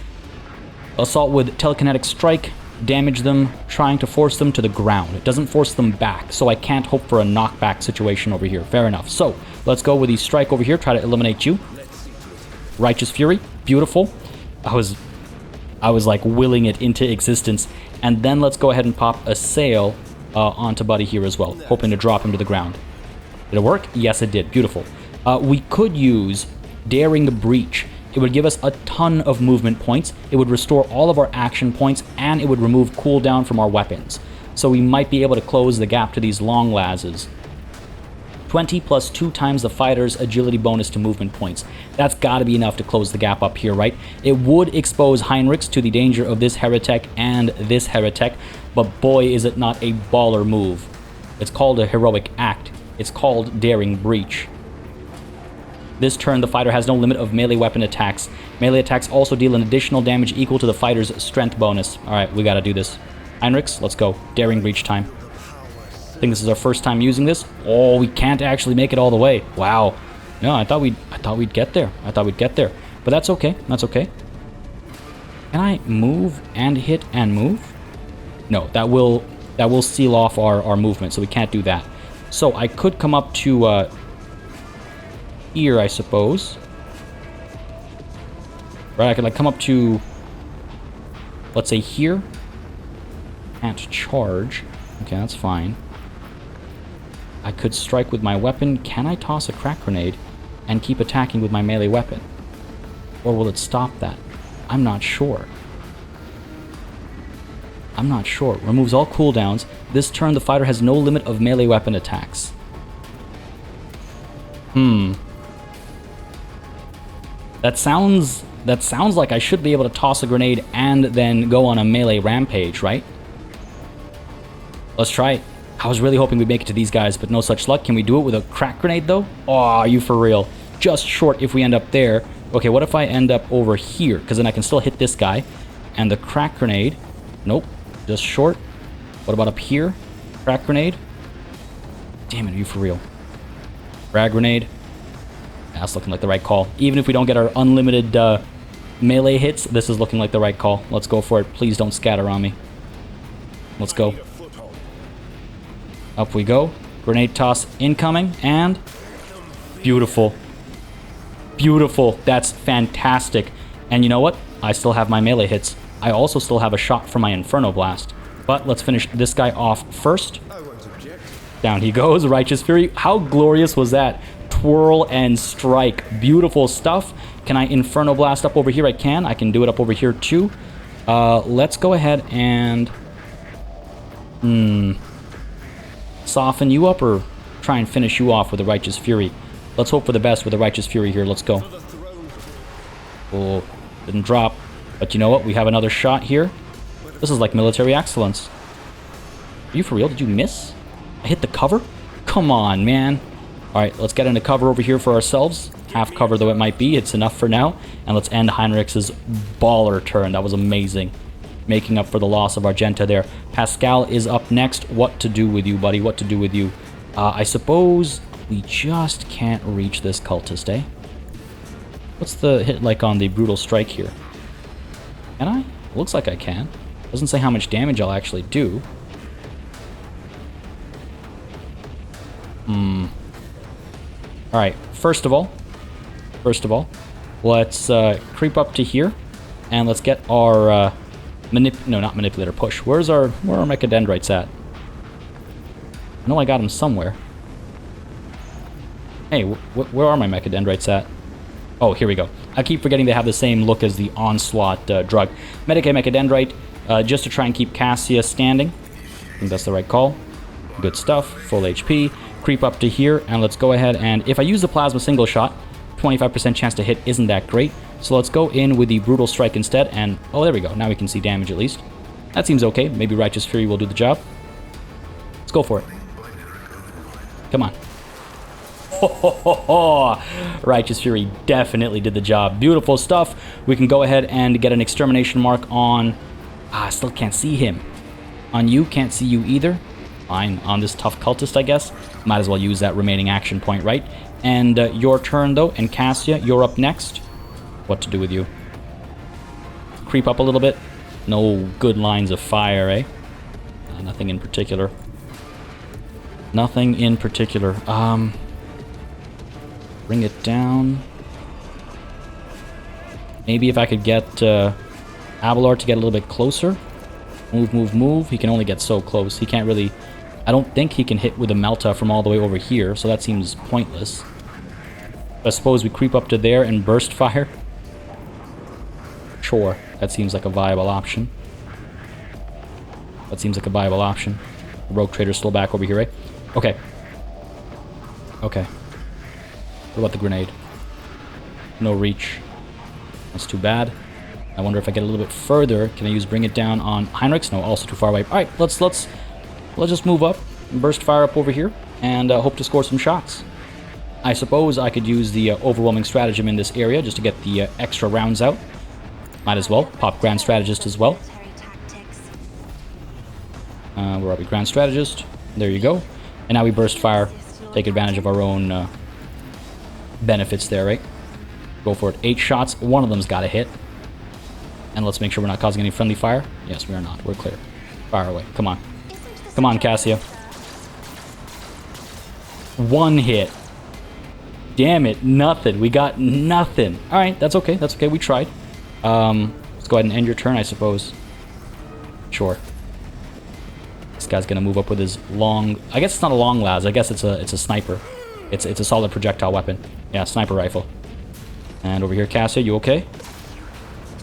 Assault with Telekinetic Strike. Damage them, trying to force them to the ground. It doesn't force them back, so I can't hope for a knockback situation over here. Fair enough. So, let's go with the Strike over here. Try to eliminate you. Righteous Fury. Beautiful. I was like willing it into existence. And then let's go ahead and pop Assail onto Buddy here as well, hoping to drop him to the ground. Did it work? Yes, it did. Beautiful. We could use Daring the Breach. It would give us a ton of movement points, it would restore all of our action points, and it would remove cooldown from our weapons. So we might be able to close the gap to these long lasses. 20 plus 2 times the fighter's agility bonus to movement points. That's got to be enough to close the gap up here, right? It would expose Heinrichs to the danger of this heretic and this heretic, but boy is it not a baller move. It's called a heroic act. It's called Daring Breach. This turn, the fighter has no limit of melee weapon attacks. Melee attacks also deal an additional damage equal to the fighter's strength bonus. Alright, we gotta do this. Heinrichs, let's go. Daring Breach time. I think this is our first time using this. Oh, we can't actually make it all the way. Wow. No, I thought we'd get there. But that's okay. That's okay. Can I move and hit and move? No, that will seal off our movement, so we can't do that. So I could come up to here, I suppose. Right, I could like come up to, let's say here. Can't charge. Okay, that's fine. I could strike with my weapon. Can I toss a crack grenade and keep attacking with my melee weapon? Or will it stop that? I'm not sure. Removes all cooldowns. This turn, the fighter has no limit of melee weapon attacks. That sounds like I should be able to toss a grenade and then go on a melee rampage, right? Let's try it. I was really hoping we'd make it to these guys, but no such luck. Can we do it with a crack grenade, though? Oh, are you for real? Just short if we end up there. Okay, what if I end up over here? Because then I can still hit this guy. And the crack grenade... Nope. Just short. What about up here? Crack grenade? Damn it, are you for real? Frag grenade. That's looking like the right call. Even if we don't get our unlimited melee hits, this is looking like the right call. Let's go for it. Please don't scatter on me. Let's go. Up we go. Grenade toss incoming, and... Beautiful. Beautiful. That's fantastic. And you know what? I still have my melee hits. I also still have a shot for my Inferno Blast. But let's finish this guy off first. I won't object. Down he goes, Righteous Fury. How glorious was that? Twirl and strike. Beautiful stuff. Can I Inferno Blast up over here? I can. I can do it up over here too. Let's go ahead and... soften you up or try and finish you off with a Righteous Fury? Let's hope for the best with a Righteous Fury here. Let's go. Oh, didn't drop. But you know what? We have another shot here. This is like military excellence. Are you for real? Did you miss? I hit the cover? Come on, man. Alright, let's get into cover over here for ourselves. Half cover though it might be. It's enough for now. And let's end Heinrich's baller turn. That was amazing. Making up for the loss of Argenta there. Pascal is up next. What to do with you, buddy? What to do with you? I suppose we just can't reach this cultist, eh? What's the hit like on the brutal strike here? Can I? Looks like I can. Doesn't say how much damage I'll actually do. Alright, first of all, let's creep up to here, and let's get our not manipulator, push. Where are our mechadendrites at? I know I got them somewhere. Hey, where are my mechadendrites at? Oh, here we go. I keep forgetting they have the same look as the Onslaught drug. Medicae Mechadendrite, just to try and keep Cassia standing. I think that's the right call. Good stuff. Full HP. Creep up to here, and let's go ahead and... If I use the Plasma Single Shot, 25% chance to hit isn't that great. So let's go in with the Brutal Strike instead, and... Oh, there we go. Now we can see damage at least. That seems okay. Maybe Righteous Fury will do the job. Let's go for it. Come on. Ho, ho, ho, ho. Righteous Fury definitely did the job. Beautiful stuff. We can go ahead and get an extermination mark on... I still can't see him. On you, can't see you either. Fine, on this tough cultist, I guess. Might as well use that remaining action point, right? And your turn, though, and Cassia, you're up next. What to do with you? Creep up a little bit. No good lines of fire, eh? Nothing in particular. Nothing in particular. Bring it down. Maybe if I could get Abelard to get a little bit closer. Move, move, move. He can only get so close. He can't really... I don't think he can hit with a Melta from all the way over here, so that seems pointless. I suppose we creep up to there and burst fire. Sure, that seems like a viable option. Rogue Trader's still back over here, right? Okay. Okay. What about the grenade? No reach. That's too bad. I wonder if I get a little bit further. Can I use Bring It Down on Heinrichs? No, also too far away. Alright, let's just move up and burst fire up over here and hope to score some shots. I suppose I could use the overwhelming stratagem in this area just to get the extra rounds out. Might as well. Pop Grand Strategist as well. Where are we? Grand Strategist. There you go. And now we burst fire. Take advantage of our own benefits there, right? Go for it. 8 shots. One of them's got to hit. And let's make sure we're not causing any friendly fire. Yes, we are not. We're clear. Fire away. Come on. Come on, Cassia. 1 hit. Damn it. Nothing. We got nothing. Alright, that's okay. That's okay. We tried. Let's go ahead and end your turn, I suppose. Sure. This guy's gonna move up with his long... I guess it's not a long las. I guess it's a sniper. It's a solid projectile weapon. Yeah, sniper rifle. And over here, Cassia, you okay?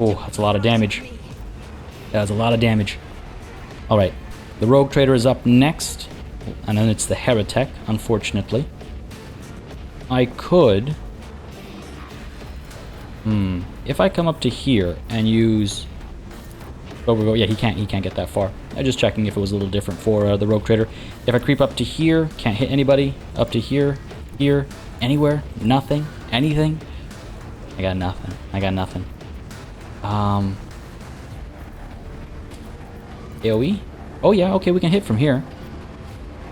Oh, that's a lot of damage. That's a lot of damage. Alright. The Rogue Trader is up next. And then it's the Heretic, unfortunately. I could... If I come up to here and use... Oh, yeah, he can't get that far. I'm just checking if it was a little different for the Rogue Trader. If I creep up to here, can't hit anybody. Up to here, here, anywhere, nothing, anything. I got nothing. I got nothing. AoE? Oh yeah, okay, we can hit from here.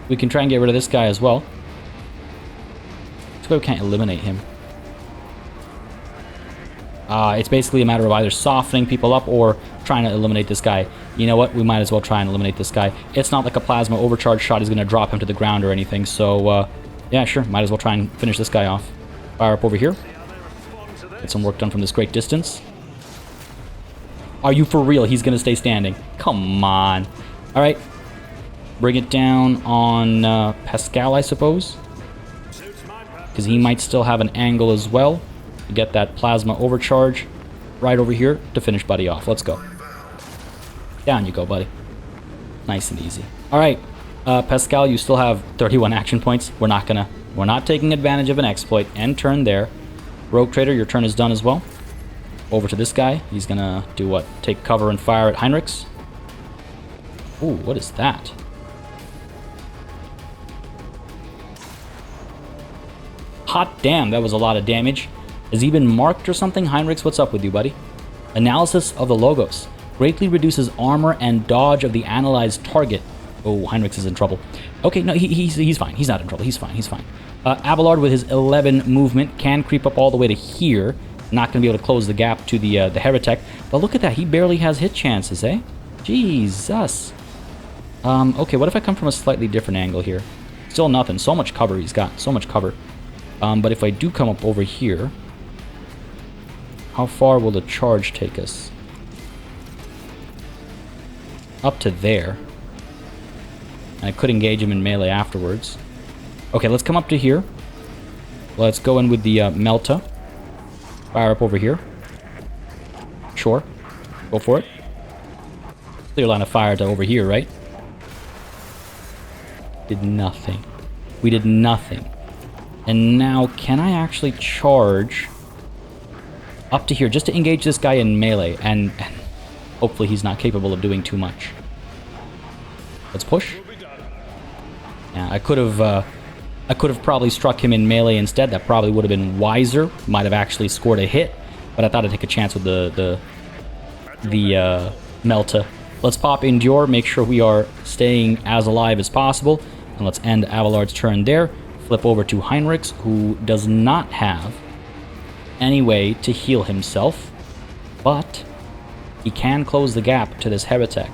We can try and get rid of this guy as well. So we can't eliminate him. It's basically a matter of either softening people up or trying to eliminate this guy. You know what? We might as well try and eliminate this guy. It's not like a plasma overcharge shot is going to drop him to the ground or anything. So, yeah, sure. Might as well try and finish this guy off. Fire up over here. Get some work done from this great distance. Are you for real? He's going to stay standing. Come on. All right. Bring it down on Pascal, I suppose. Because he might still have an angle as well. You get that plasma overcharge right over here to finish Buddy off. Let's go. Down you go, buddy. Nice and easy. All right. Pascal, you still have 31 action points. We're not taking advantage of an exploit. End turn there. Rogue Trader, your turn is done as well. Over to this guy. He's gonna do what? Take cover and fire at Heinrichs. Ooh, what is that? Hot damn, that was a lot of damage. Has he been marked or something? Heinrichs, what's up with you, buddy? Analysis of the logos. Greatly reduces armor and dodge of the analyzed target. Oh, Heinrichs is in trouble. Okay, no, he's fine. He's not in trouble. He's fine. He's fine. Abelard with his 11 movement can creep up all the way to here. Not going to be able to close the gap to the heretic. But look at that. He barely has hit chances, eh? Jesus. Okay, what if I come from a slightly different angle here? Still nothing. So much cover he's got. So much cover. But if I do come up over here, how far will the charge take us? Up to there. And I could engage him in melee afterwards. Okay, let's come up to here. Let's go in with the Melta. Fire up over here. Sure. Go for it. Clear line of fire to over here, right? Did nothing. We did nothing. And now, can I actually charge up to here just to engage this guy in melee? And hopefully he's not capable of doing too much. Let's push. Yeah, I could have probably struck him in melee instead. That probably would have been wiser. Might have actually scored a hit, but I thought I'd take a chance with the Melta. Let's pop Endure, make sure we are staying as alive as possible, and let's end Abelard's turn there. Flip over to Heinrichs, who does not have any way to heal himself, but he can close the gap to this heretic.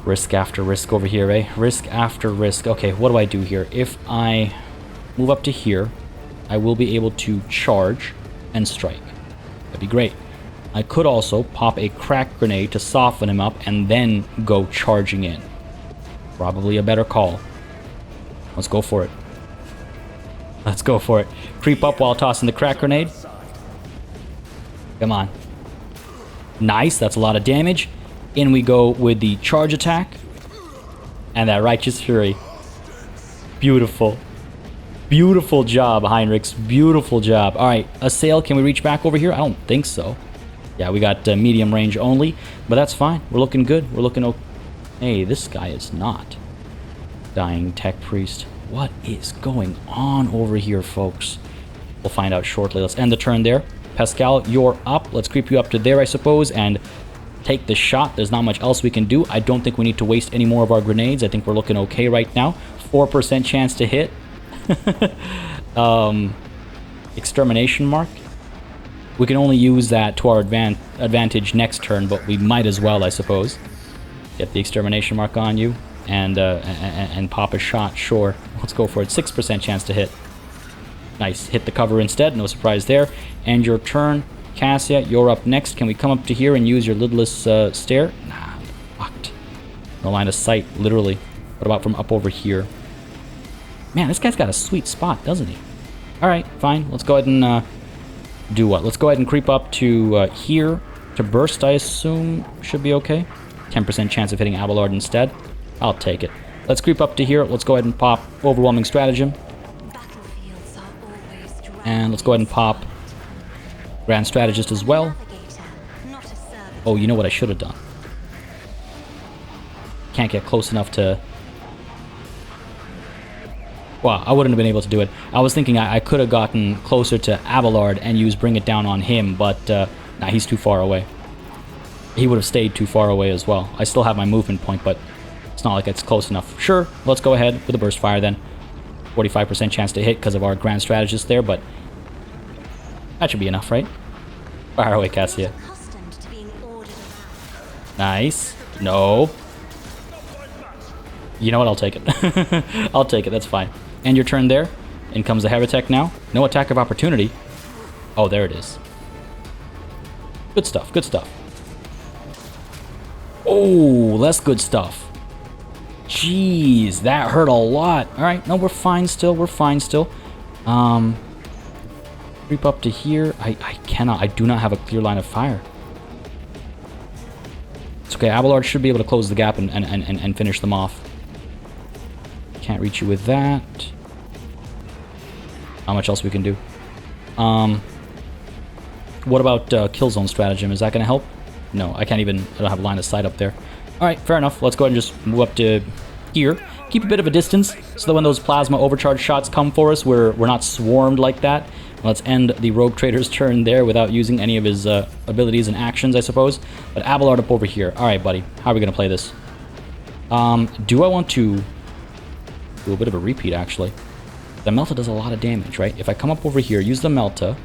Risk after risk over here, eh? Risk after risk. Okay, what do I do here? If I move up to here, I will be able to charge and strike. That'd be great. I could also pop a crack grenade to soften him up and then go charging in. Probably a better call. Let's go for it. Let's go for it. Creep up while tossing the crack grenade. Come on. Nice, that's a lot of damage. In we go with the charge attack. And that Righteous Fury. Beautiful. Beautiful job, Heinrichs. Beautiful job. Alright, Assail, can we reach back over here? I don't think so. Yeah, we got medium range only. But that's fine. We're looking good. We're looking okay. Hey, this guy is not. Dying Tech Priest. What is going on over here, folks? We'll find out shortly. Let's end the turn there. Pascal, you're up. Let's creep you up to there, I suppose, and take the shot. There's not much else we can do. I don't think we need to waste any more of our grenades. I think we're looking okay right now. 4% chance to hit. Extermination mark. We can only use that to our advantage next turn, but we might as well, I suppose. Get the extermination mark on you and pop a shot. Sure. Let's go for it. 6% chance to hit. Nice. Hit the cover instead. No surprise there. And your turn. Cassia, you're up next. Can we come up to here and use your lidless stare? Nah, fucked. No line of sight, literally. What about from up over here? Man, this guy's got a sweet spot, doesn't he? Alright, fine. Let's go ahead and do what? Let's go ahead and creep up to here. To burst, I assume, should be okay. 10% chance of hitting Abelard instead. I'll take it. Let's creep up to here. Let's go ahead and pop Overwhelming Stratagem. And let's go ahead and pop Grand Strategist as well. Oh, you know what I should have done? Can't get close enough to... Wow, I wouldn't have been able to do it. I was thinking I could have gotten closer to Abelard and used Bring It Down on him, but nah, he's too far away. He would have stayed too far away as well. I still have my movement point, but it's not like it's close enough. Sure, let's go ahead with a Burst Fire then. 45% chance to hit because of our Grand Strategist there, but that should be enough, right? Fire away, Cassia. Nice. No. You know what? I'll take it. I'll take it. That's fine. And your turn there. In comes the heretic now. No attack of opportunity. Oh, there it is. Good stuff, good stuff. Oh, less good stuff. Jeez, that hurt a lot. Alright, no, we're fine still, we're fine still. Creep up to here. I cannot, I do not have a clear line of fire. It's okay, Abelard should be able to close the gap and finish them off. Can't reach you with that. Not much else we can do. What about kill zone stratagem? Is that going to help? No, I can't even, I don't have a line of sight up there. Alright, fair enough. Let's go ahead and just move up to here. Keep a bit of a distance so that when those plasma overcharge shots come for us, we're not swarmed like that. Let's end the Rogue Trader's turn there without using any of his abilities and actions, I suppose. But Abelard up over here. Alright, buddy. How are we going to play this? Do I want to do a bit of a repeat, actually? The Melta does a lot of damage, right? If I come up over here, use the Melta,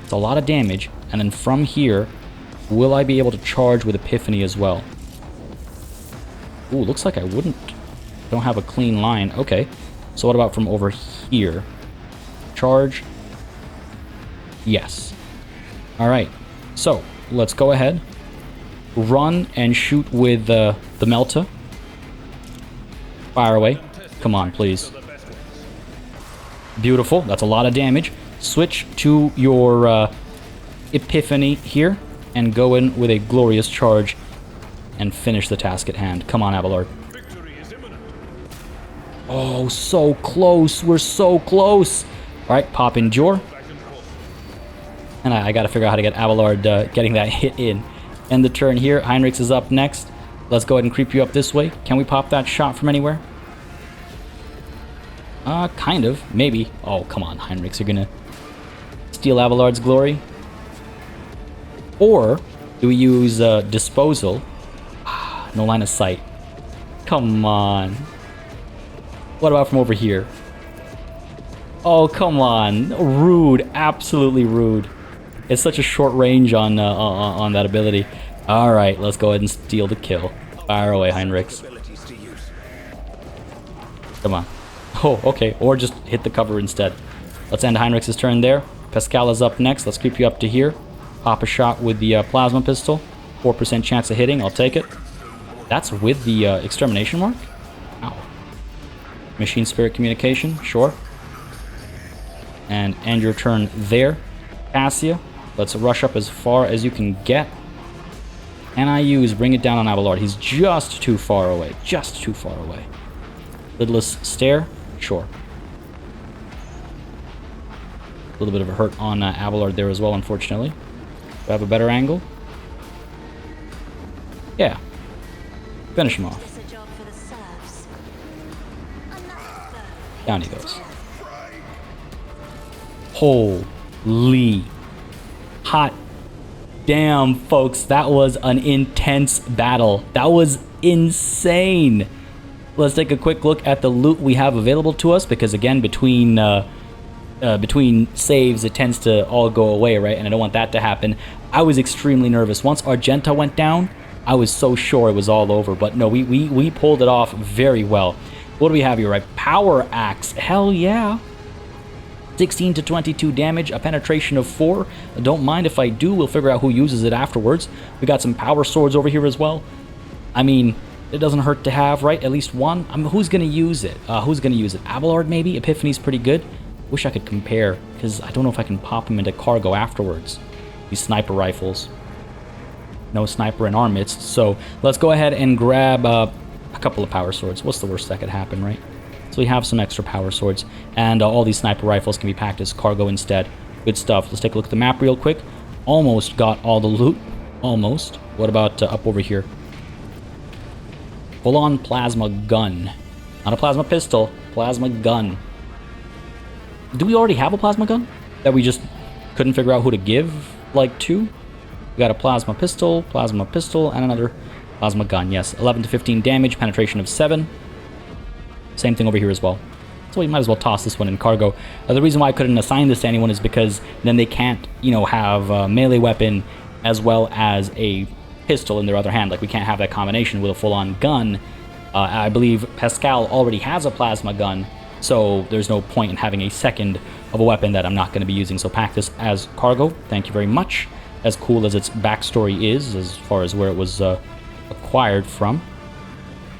it's a lot of damage, and then from here, will I be able to charge with Epiphany as well? Ooh, looks like I wouldn't. Don't have a clean line. Okay. So what about from over here? Charge. Yes. Alright. So, let's go ahead. Run and shoot with the Melta. Fire away. Come on, please. Beautiful. That's a lot of damage. Switch to your Epiphany here and go in with a glorious charge and finish the task at hand. Come on, Abelard. Oh, so close. We're so close. All right, pop Endure. And I got to figure out how to get Abelard getting that hit in. End the turn here. Heinrichs is up next. Let's go ahead and creep you up this way. Can we pop that shot from anywhere? Kind of. Maybe. Oh, come on, Heinrichs. You're going to steal Abelard's glory? Or do we use Disposal? No line of sight. Come on. What about from over here? Oh, come on. Rude. Absolutely rude. It's such a short range on that ability. Alright, let's go ahead and steal the kill. Fire away, Heinrichs. Come on. Oh, okay. Or just hit the cover instead. Let's end Heinrichs' turn there. Pascal is up next. Let's creep you up to here. Pop a shot with the plasma pistol. 4% chance of hitting. I'll take it. That's with the extermination mark? Ow. Machine spirit communication. Sure. And end your turn there. Cassia. Let's rush up as far as you can get. And I use Bring It Down on Abelard. He's just too far away. Just too far away. Lidless Stare. Sure. A little bit of a hurt on Abelard there as well, unfortunately. Do I have a better angle? Yeah. Finish him off. Down he goes. Holy hot damn, folks. That was an intense battle. That was insane. Let's take a quick look at the loot we have available to us, because again, between saves, it tends to all go away, right? And I don't want that to happen. I was extremely nervous. Once Argenta went down, I was so sure it was all over. But no, we pulled it off very well. What do we have here, right? Power Axe. Hell yeah. 16 to 22 damage, a penetration of 4. Don't mind if I do. We'll figure out who uses it afterwards. We got some power swords over here as well. I mean, it doesn't hurt to have, right? At least one. I mean, who's going to use it? Who's going to use it? Abelard, maybe? Epiphany's pretty good. Wish I could compare, because I don't know if I can pop him into cargo afterwards. These sniper rifles. No sniper in our midst, so let's go ahead and grab a couple of power swords. What's the worst that could happen, right? So we have some extra power swords, and all these sniper rifles can be packed as cargo instead. Good stuff. Let's take a look at the map real quick. Almost got all the loot. Almost. What about up over here? Full-on plasma gun. Not a plasma pistol. Plasma gun. Do we already have a plasma gun that we just couldn't figure out who to give, like, to? We got a plasma pistol, and another plasma gun. Yes, 11 to 15 damage, penetration of 7. Same thing over here as well. So we might as well toss this one in cargo. The reason why I couldn't assign this to anyone is because then they can't, you know, have a melee weapon as well as a pistol in their other hand. Like, we can't have that combination with a full-on gun. I believe Pascal already has a plasma gun, So there's no point in having a second of a weapon that I'm not going to be using. So pack this as cargo. Thank you very much. As cool as its backstory is, as far as where it was acquired from.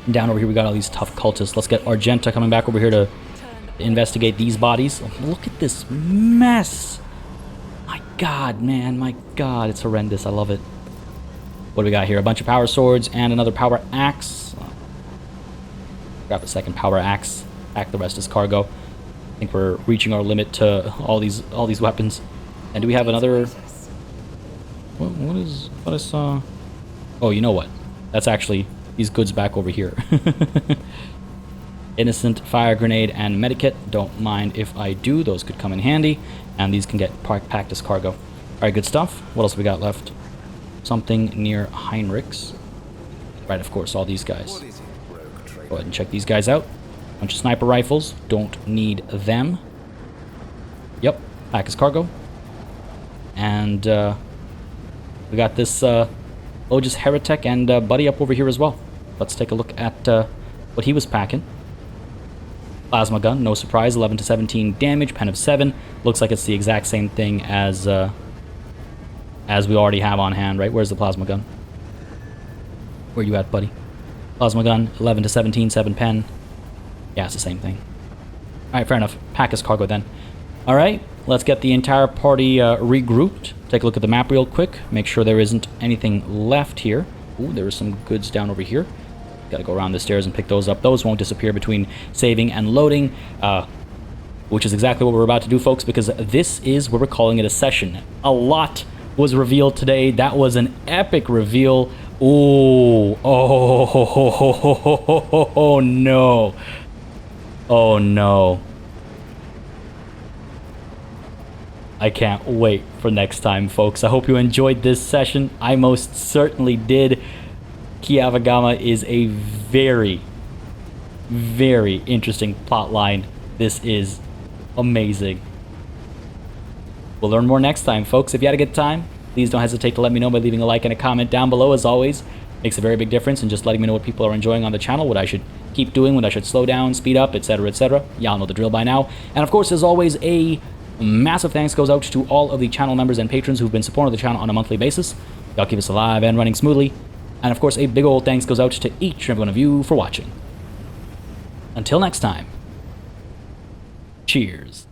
And down over here we got all these tough cultists. Let's get Argenta coming back over here to investigate these bodies. Oh, look at this mess. My god, man. My god. It's horrendous. I love it. What do we got here? A bunch of power swords and another power axe. Grab a second power axe. Pack the rest as cargo. I think we're reaching our limit to all these weapons. And do we have another... What is I saw? Oh, you know what? That's actually these goods back over here. Innocent, fire grenade, and medikit. Don't mind if I do. Those could come in handy. And these can get packed as cargo. Alright, good stuff. What else have we got left? Something near Heinrich's. Right, of course, all these guys. Go ahead and check these guys out. Bunch of sniper rifles. Don't need them. Yep, pack as cargo. And we got this just heretic and buddy up over here as well. Let's take a look at what he was packing. Plasma gun, no surprise, 11 to 17 damage, pen of 7. Looks like it's the exact same thing as we already have on hand, right? Where's the plasma gun? Where you at, buddy? Plasma gun, 11 to 17, 7 pen. Yeah, it's the same thing. Alright, fair enough. Pack as cargo then. Alright, let's get the entire party regrouped. Take a look at the map real quick. Make sure there isn't anything left here. Ooh, there are some goods down over here. Gotta go around the stairs and pick those up. Those won't disappear between saving and loading, which is exactly what we're about to do, folks, because this is where we're calling it a session. A lot was revealed today. That was an epic reveal. Ooh. Oh, no. Oh, no. I can't wait for next time, folks. I hope you enjoyed this session. I most certainly did. Kiavagama is a very, very interesting plot line. This is amazing. We'll learn more next time, folks. If you had a good time, please don't hesitate to let me know by leaving a like and a comment down below. As always, makes a very big difference in just letting me know what people are enjoying on the channel, what I should keep doing, what I should slow down, speed up, etc., etc. Y'all know the drill by now. And of course, as always, a massive thanks goes out to all of the channel members and patrons who've been supporting the channel on a monthly basis. Y'all keep us alive and running smoothly. And of course, a big old thanks goes out to each and every one of you for watching. Until next time, cheers.